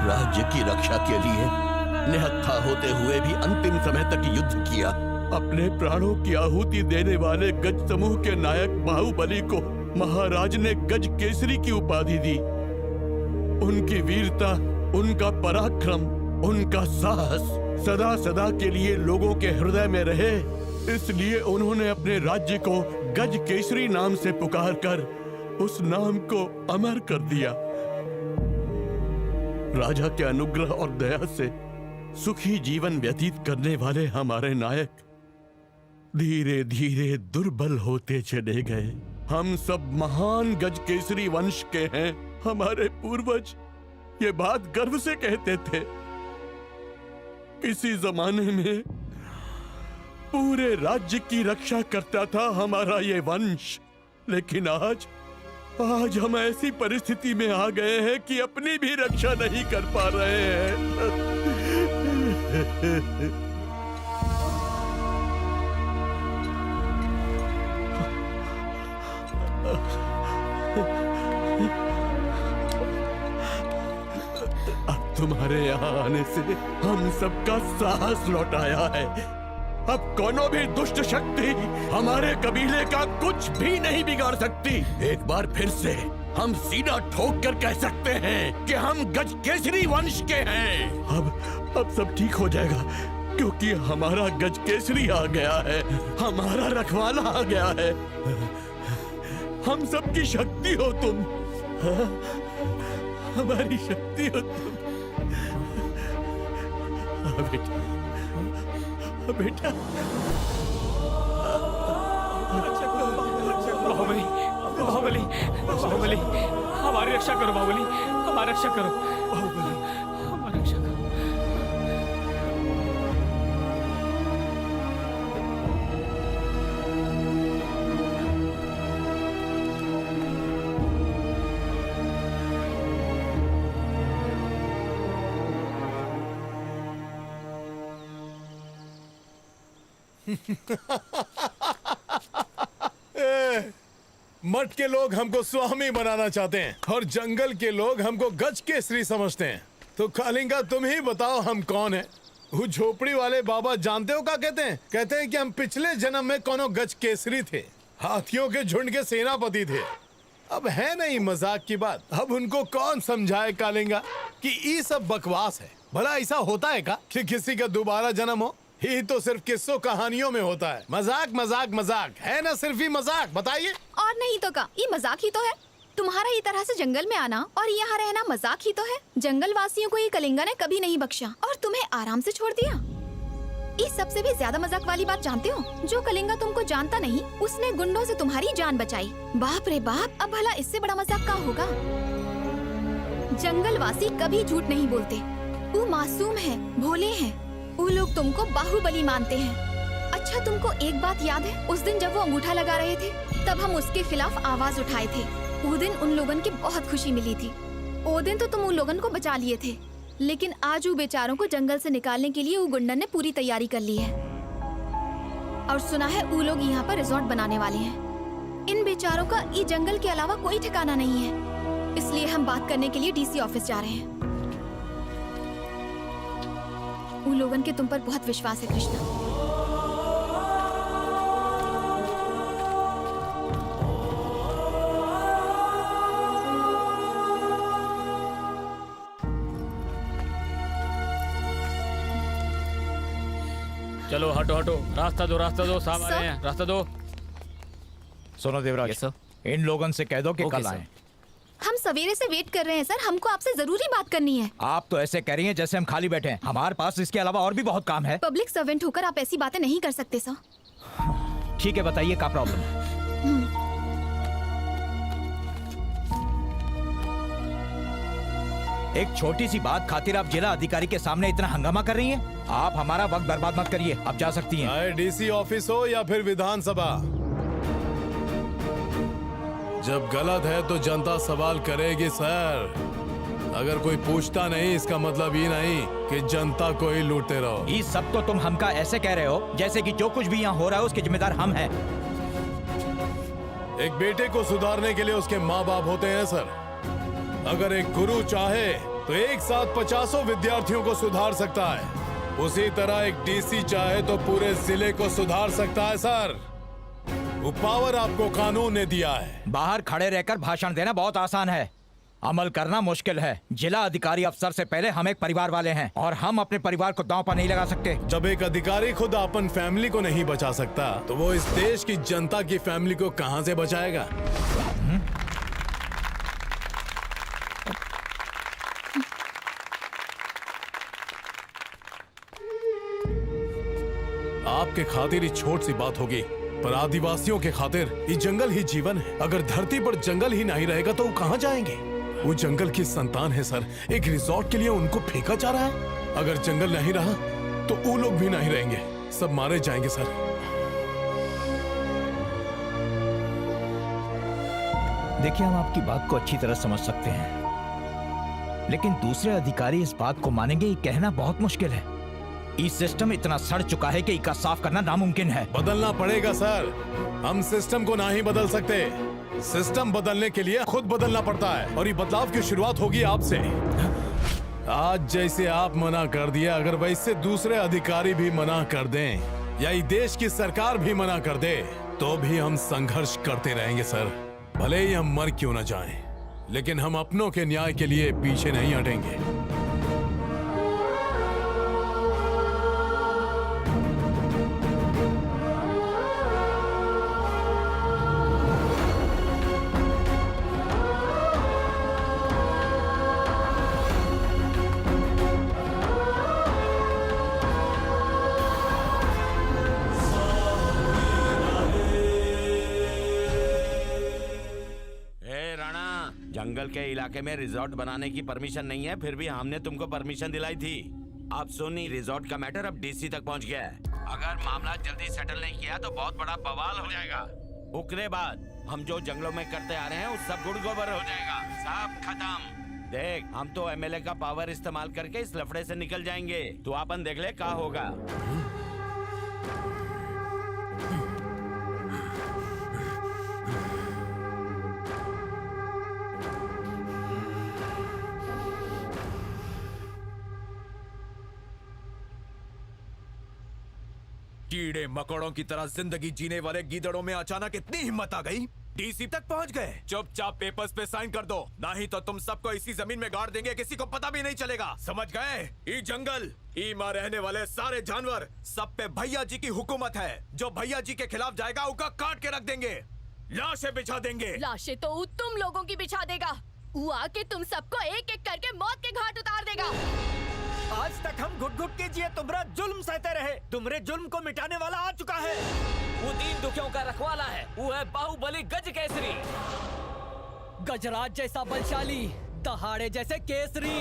राज्य की रक्षा के लिए निहत्था होते हुए भी अंतिम समय तक युद्ध किया। अपने प्राणों की आहुति देने वाले गज समूह के नायक बाहुबली को महाराज ने गज केसरी की उपाधि दी। उनकी वीरता, उनका पराक्रम, उनका साहस सदा सदा के लिए लोगों के हृदय में रहे, इसलिए उन्होंने अपने राज्य को गज केसरी नाम से पुकारकर उस नाम को अमर कर दिया। राजा के अनुग्रह और दया से सुखी जीवन व्यतीत करने वाले हमारे नायक धीरे धीरे दुर्बल होते चले गए। हम सब महान गज केसरी वंश के हैं। हमारे पूर्वज ये बात गर्व से कहते थे। किसी जमाने में पूरे राज्य की रक्षा करता था हमारा ये वंश, लेकिन आज हम ऐसी परिस्थिति में आ गए हैं कि अपनी भी रक्षा नहीं कर पा रहे हैं। तुम्हारे यहाँ आने से हम सबका साहस लौट आया है। अब कोनो भी दुष्ट शक्ति हमारे कबीले का कुछ भी नहीं बिगाड़ सकती। एक बार फिर से हम सीधा ठोक कर कह सकते हैं कि हम गजकेसरी वंश के हैं। अब सब ठीक हो जाएगा, क्योंकि हमारा गजकेसरी आ गया है, हमारा रखवाला आ गया है। हम सबकी शक्ति हो तुम, हमारी शक्ति हो तुम। बेटा बाहुबली, बाहुबली, बाहुबली, हमारी रक्षा करो बाहुबली, हमारी रक्षा करो बाहुबली, हमारी रक्षा करो। मठ के लोग हमको स्वामी बनाना चाहते हैं और जंगल के लोग हमको गज केसरी समझते हैं। तो कालिंगा तुम ही बताओ हम कौन है? वो झोपड़ी वाले बाबा जानते हो क्या कहते हैं? कहते हैं कि हम पिछले जन्म में कोनो गज केसरी थे, हाथियों के झुंड के सेनापति थे। अब है नहीं मजाक की बात। अब उनको कौन समझाए कालिंगा कि ये सब बकवास है। भला ऐसा होता है क्या कि किसी का दोबारा जन्म हो? ही तो सिर्फ किस्सों कहानियों में होता है। मजाक मजाक मजाक है ना, सिर्फ ही मजाक। बताइए। और नहीं तो का, ये मजाक ही तो है। तुम्हारा ये तरह से जंगल में आना और यहाँ रहना मजाक ही तो है। जंगल वासियों को ये कलिंगा ने कभी नहीं बख्शा और तुम्हें आराम से छोड़ दिया। ये सबसे भी ज्यादा मजाक वाली बात जानते हो? जो कलिंगा तुमको जानता नहीं, उसने गुंडों से तुम्हारी जान बचाई। बाप रे बाप, अब भला इससे बड़ा मजाक क्या होगा? जंगल वासी कभी झूठ नहीं बोलते। वो मासूम है, भोले हैं। वो लोग तुमको बाहुबली मानते हैं। अच्छा, तुमको एक बात याद है? उस दिन जब वो अंगूठा लगा रहे थे, तब हम उसके खिलाफ आवाज उठाए थे। वो दिन उन लोगन की बहुत खुशी मिली थी। वो दिन तो तुम उन लोगन को बचा लिए थे, लेकिन आज वो बेचारों को जंगल से निकालने के लिए वो गुंडन ने पूरी तैयारी कर ली है। और सुना है वो लोग यहाँ पर रिजॉर्ट बनाने वाले हैं। इन बेचारों का ये जंगल के अलावा कोई ठिकाना नहीं है, इसलिए हम बात करने के लिए डीसी ऑफिस जा रहे हैं। उन लोगन के तुम पर बहुत विश्वास है कृष्णा। चलो हटो हटो, रास्ता दो साहब आ रहे हैं, रास्ता दो। सुनो देवराज, इन लोगों से कह दो कि कल आए। हम सवेरे से वेट कर रहे हैं सर, हमको आपसे जरूरी बात करनी है। आप तो ऐसे कह रही हैं जैसे हम खाली बैठे हैं। हमारे पास इसके अलावा और भी बहुत काम है। पब्लिक सर्वेंट होकर आप ऐसी बातें नहीं कर सकते सर। ठीक है, बताइए क्या प्रॉब्लम है? एक छोटी सी बात खातिर आप जिला अधिकारी के सामने इतना हंगामा कर रही हैं? आप हमारा वक्त बर्बाद मत करिए, अब जा सकती हैं। चाहे डीसी ऑफिस हो या फिर विधानसभा, जब गलत है तो जनता सवाल करेगी सर। अगर कोई पूछता नहीं, इसका मतलब ये नहीं कि जनता को ही लूटते रहो। ये सब तो तुम हमका ऐसे कह रहे हो जैसे कि जो कुछ भी यहाँ हो रहा है उसके जिम्मेदार हम हैं। एक बेटे को सुधारने के लिए उसके माँ बाप होते हैं सर। अगर एक गुरु चाहे तो एक साथ 50 विद्यार्थियों को सुधार सकता है। उसी तरह एक डीसी चाहे तो पूरे जिले को सुधार सकता है सर। वो पावर आपको कानून ने दिया है। बाहर खड़े रहकर भाषण देना बहुत आसान है, अमल करना मुश्किल है। जिला अधिकारी अफसर से पहले हम एक परिवार वाले हैं और हम अपने परिवार को दांव पर नहीं लगा सकते। जब एक अधिकारी खुद अपन फैमिली को नहीं बचा सकता, तो वो इस देश की जनता की फैमिली को कहां से बचाएगा? आपके खातिर ही छोट सी बात होगी, पर आदिवासियों के खातिर ये जंगल ही जीवन है। अगर धरती पर जंगल ही नहीं रहेगा तो वो कहां जाएंगे? वो जंगल की संतान है सर। एक रिजॉर्ट के लिए उनको फेंका जा रहा है। अगर जंगल नहीं रहा तो वो लोग भी नहीं रहेंगे, सब मारे जाएंगे सर। देखिए, हम आपकी बात को अच्छी तरह समझ सकते हैं, लेकिन दूसरे अधिकारी इस बात को मानेंगे ये कहना बहुत मुश्किल है। ये सिस्टम इतना सड़ चुका है कि इसका साफ करना नामुमकिन है। बदलना पड़ेगा सर। हम सिस्टम को नहीं बदल सकते। सिस्टम बदलने के लिए खुद बदलना पड़ता है और ये बदलाव की शुरुआत होगी आपसे। आज जैसे आप मना कर दिया, अगर वैसे दूसरे अधिकारी भी मना कर दें या ये देश की सरकार भी मना कर दे, तो भी हम संघर्ष करते रहेंगे सर। भले ही हम मर क्यों न जाएं, लेकिन हम अपनों के न्याय के लिए पीछे नहीं हटेंगे। जंगल के इलाके में रिजॉर्ट बनाने की परमिशन नहीं है, फिर भी हमने तुमको परमिशन दिलाई थी। अब सोनी, रिजॉर्ट का मैटर अब डीसी तक पहुंच गया है। अगर मामला जल्दी सेटल नहीं किया तो बहुत बड़ा बवाल हो जाएगा। उसके बाद हम जो जंगलों में करते आ रहे हैं उस सब गुड़ गोबर हो जाएगा, सब खत्म। देख, हम तो एमएलए का पावर इस्तेमाल करके इस लफड़े से निकल जाएंगे। तो अपन देख ले क्या होगा। कीड़े मकोड़ों की तरह जिंदगी जीने वाले गीदड़ों में अचानक इतनी हिम्मत आ गई, डीसी तक पहुंच गए। चुपचाप पेपर्स पे साइन कर दो, नहीं तो तुम सबको इसी जमीन में गाड़ देंगे, किसी को पता भी नहीं चलेगा। समझ गए? ई जंगल, ई मां रहने वाले सारे जानवर, सब पे भैया जी की हुकूमत है। जो भैया जी के खिलाफ जाएगा उसका काट के रख देंगे, लाशें बिछा देंगे। लाशें तो वो तुम लोगों की बिछा देगा। वो आके तुम सबको एक एक करके मौत के घाट उतार देगा। आज तक हम घुट घुट के जिए तुम्हारा जुल्म सहते रहे, तुम्हारे जुल्म को मिटाने वाला आ चुका है। वो दीन दुखियों का रखवाला है, वो है बाहुबली गज केसरी। गजराज जैसा बलशाली, दहाड़े जैसे केसरी।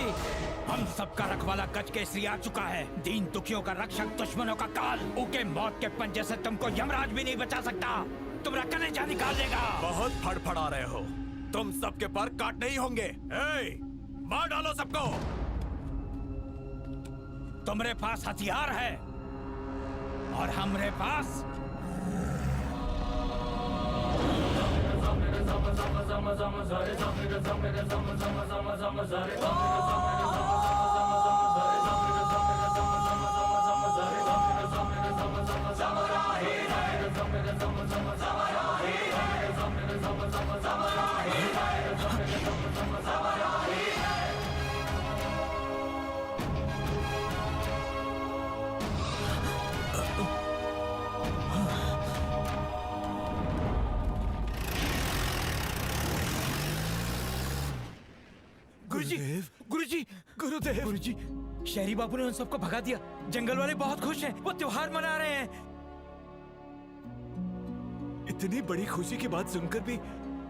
हम सबका रखवाला गज केसरी आ चुका है, दीन दुखियों का रक्षक, दुश्मनों का काल। उनके मौत के पंजे से तुमको यमराज भी नहीं बचा सकता, तुम्हारा कलेजा निकाल देगा। बहुत फड़फड़ा रहे हो, तुम सबके पर काट नहीं होंगे। मार डालो सबको। तुम्हारे पास हथियार है और हमरे पास गुरुदेव, गुरुजी, शहरी बाबू ने उन सबको भगा दिया। जंगल वाले बहुत खुश हैं, वो त्योहार मना रहे हैं। इतनी बड़ी खुशी की बात सुनकर भी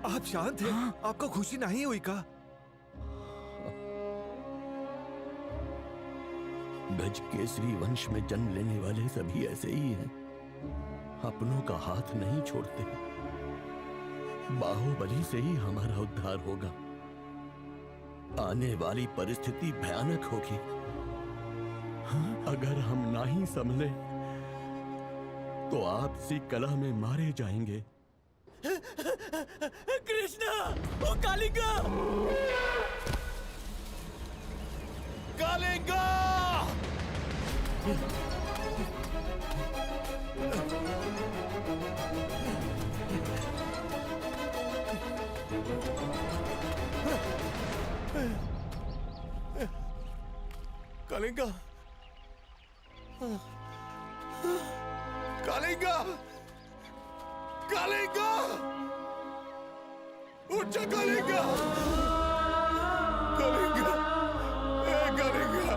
आप शांत हैं। हाँ। आपको खुशी नहीं हुई का? गज केसरी वंश में जन्म लेने वाले सभी ऐसे ही हैं, अपनों का हाथ नहीं छोड़ते। बाहुबली से ही हमारा उद्धार होगा। आने वाली परिस्थिति भयानक होगी। अगर हम ना ही संभले तो आपसी कला में मारे जाएंगे। कृष्णा, ओ कालिका! कालिका! कालिंगा, कालिंगा, कालिंगा, उठ जा कालिंगा, कालिंगा, कालिंगा,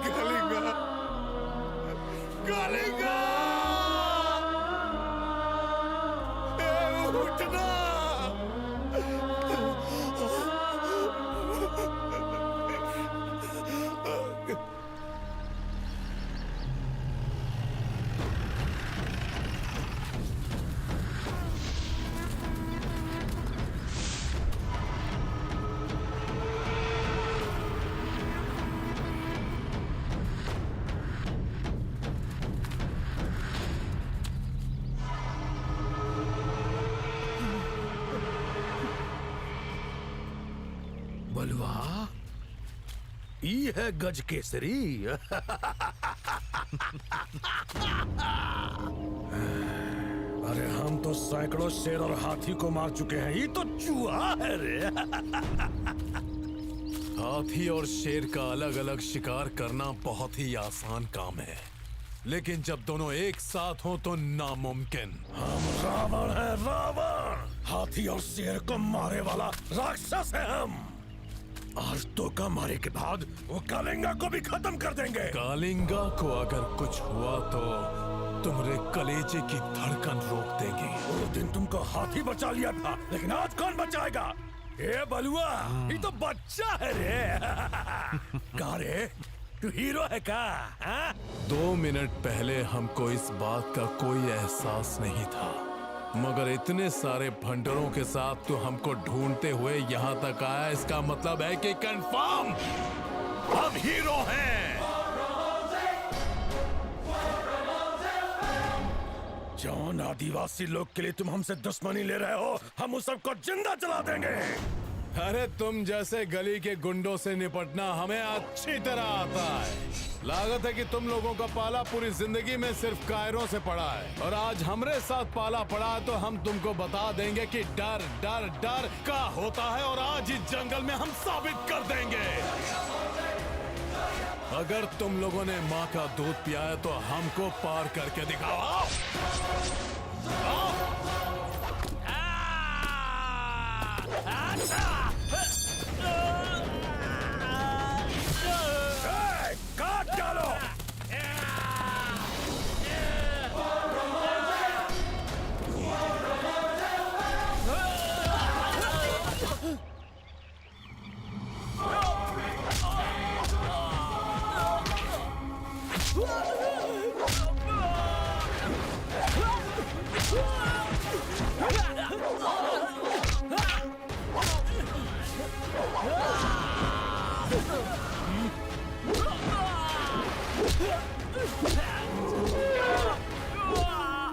कालिंगा, कालिंगा, उठना। बलुआ, ई है गज केसरी। अरे हम तो सैकड़ों शेर और हाथी को मार चुके हैं, ये तो चूहा है रे। हाथी और शेर का अलग अलग शिकार करना बहुत ही आसान काम है, लेकिन जब दोनों एक साथ हो तो नामुमकिन। हम रावण है, रावण। हाथी और शेर को मारे वाला राक्षस है हम। आज तो का मारे के बाद वो कालिंगा को भी खत्म कर देंगे। कालिंगा को अगर कुछ हुआ तो तुम्हारे कलेजे की धड़कन रोक देंगे। उस दिन तुमको हाथी बचा लिया था, लेकिन आज कौन बचाएगा? ए बलुआ, ये तो बच्चा है रे। का रे, तू हीरो है का? 2 मिनट पहले हमको इस बात का कोई एहसास नहीं था, मगर इतने सारे भंडरों के साथ तो हमको ढूंढते हुए यहाँ तक आया। इसका मतलब है कि कंफर्म हम हीरो हैं। जौन आदिवासी लोग के लिए तुम हमसे दुश्मनी ले रहे हो, हम उस सबको जिंदा जला देंगे। अरे तुम जैसे गली के गुंडों से निपटना हमें अच्छी तरह आता है। लागत है कि तुम लोगों का पाला पूरी जिंदगी में सिर्फ कायरों से पड़ा है, और आज हमारे साथ पाला पड़ा है तो हम तुमको बता देंगे कि डर डर डर का होता है, और आज इस जंगल में हम साबित कर देंगे। अगर तुम लोगों ने माँ का दूध पिया है तो हमको पार करके दिखाओ। आओ। काट डालो।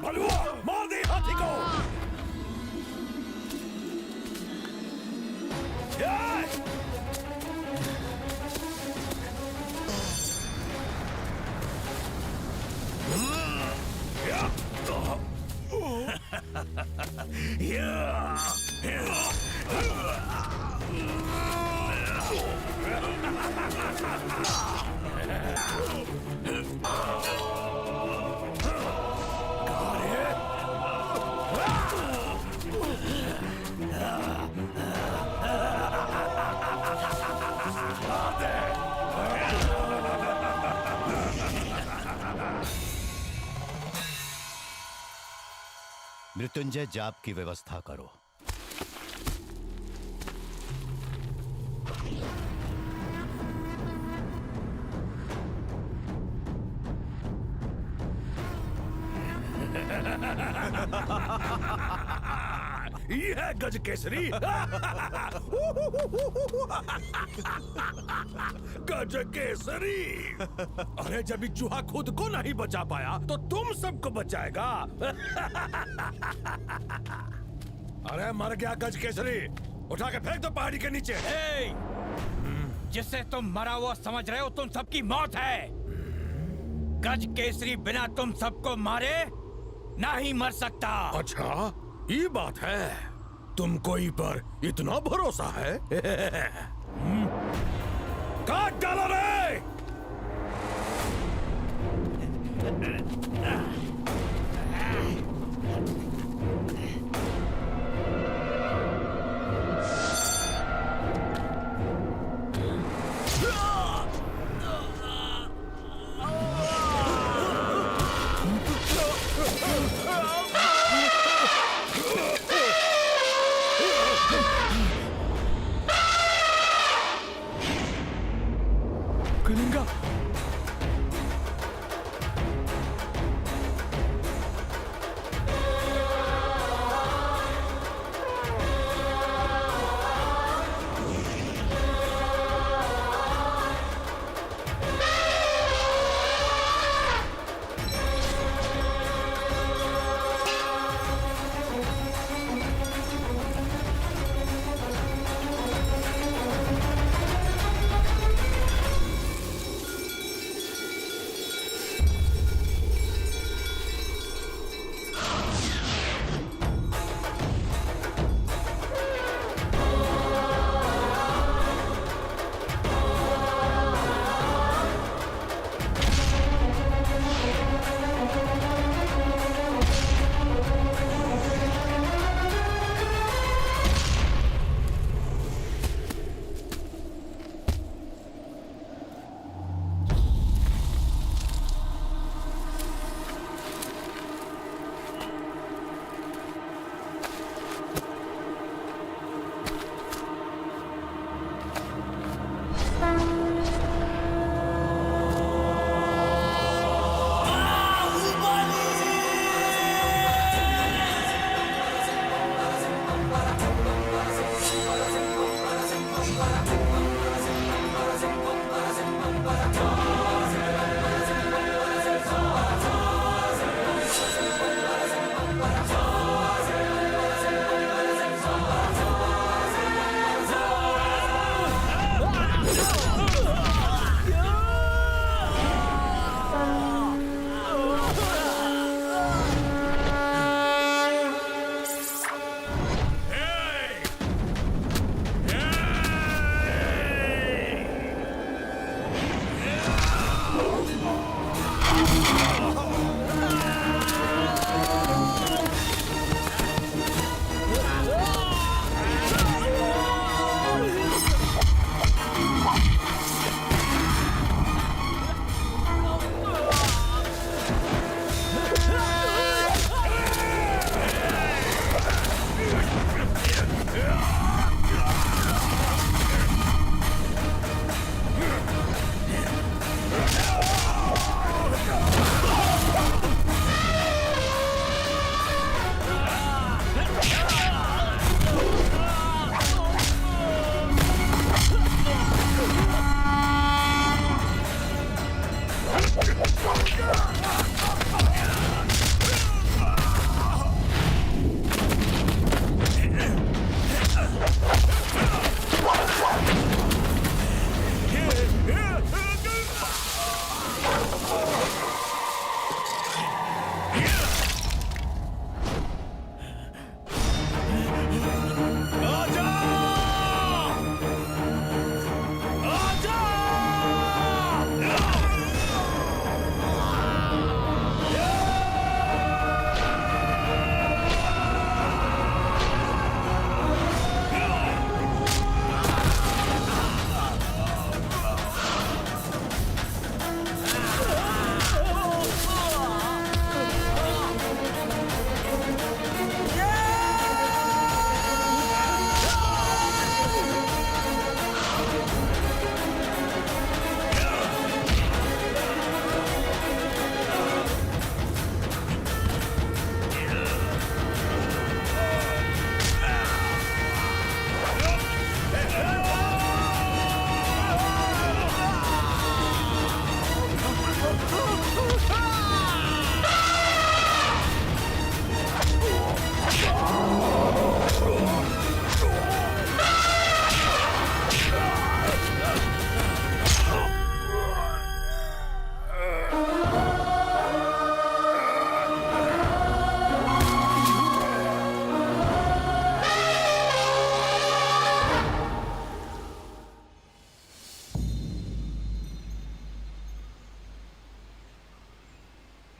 बलुआ, मार दे हाथी को। मृत्युंजय जाप की व्यवस्था करो। ये है गज केसरी। गज केसरी। अरे जब ये चूहा खुद को नहीं बचा पाया तो तुम सबको बचाएगा। अरे मर गया गज केसरी, उठा के फेंक दो पहाड़ी के नीचे। जिससे तुम मरा हुआ समझ रहे हो, तुम सबकी मौत है। गज केसरी बिना तुम सबको मारे नहीं मर सकता। अच्छा, ये बात है। तुमको ई पर इतना भरोसा है? काट डालो रे।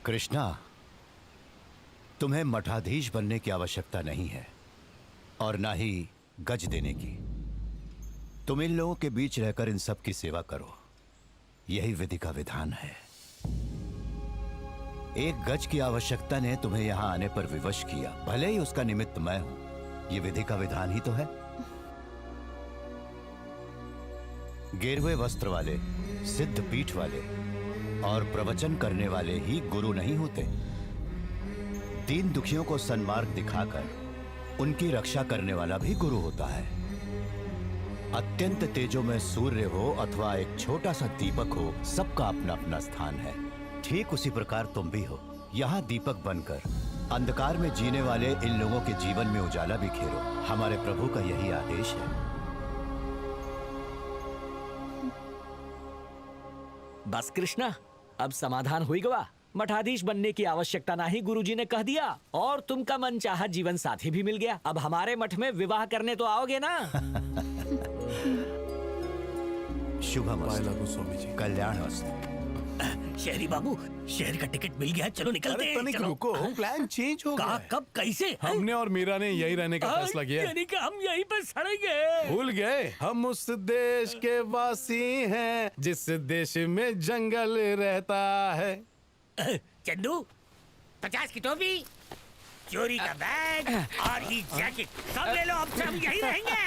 कृष्णा, तुम्हें मठाधीश बनने की आवश्यकता नहीं है और ना ही गज देने की। तुम इन लोगों के बीच रहकर इन सब की सेवा करो, यही विधि का विधान है। एक गज की आवश्यकता ने तुम्हें यहां आने पर विवश किया, भले ही उसका निमित्त मैं हूं, ये विधि का विधान ही तो है। गेरुए वस्त्र वाले, सिद्ध पीठ वाले और प्रवचन करने वाले ही गुरु नहीं होते। दीन दुखियों को सन्मार्ग दिखाकर उनकी रक्षा करने वाला भी गुरु होता है। अत्यंत तेजो में सूर्य हो अथवा एक छोटा सा दीपक हो, सबका अपना अपना स्थान है। ठीक उसी प्रकार तुम भी हो, यहाँ दीपक बनकर अंधकार में जीने वाले इन लोगों के जीवन में उजाला बिखेरो। हमारे प्रभु का यही आदेश है। बस कृष्णा, अब समाधान हुई गवा। मठाधीश बनने की आवश्यकता नहीं, गुरुजी ने कह दिया, और तुमका मनचाहा जीवन साथी भी मिल गया। अब हमारे मठ में विवाह करने तो आओगे ना? शुभमस्तु स्वामी जी, कल्याणमस्तु। शहरी बाबू, शहर का टिकट मिल गया, चलो निकलते हैं। तनिक चलो। रुको, प्लान चेंज हो गया। कब कैसे? हमने और मीरा ने यही रहने का फैसला किया। यानी कि हम यहीं पर सड़ेंगे। भूल गए, हम उस देश के वासी हैं जिस देश में जंगल रहता है। चंदू, 50 की टोपी, चोरी का बैग और ये जैकेट सब ले लो, अब से हम यहीं रहेंगे।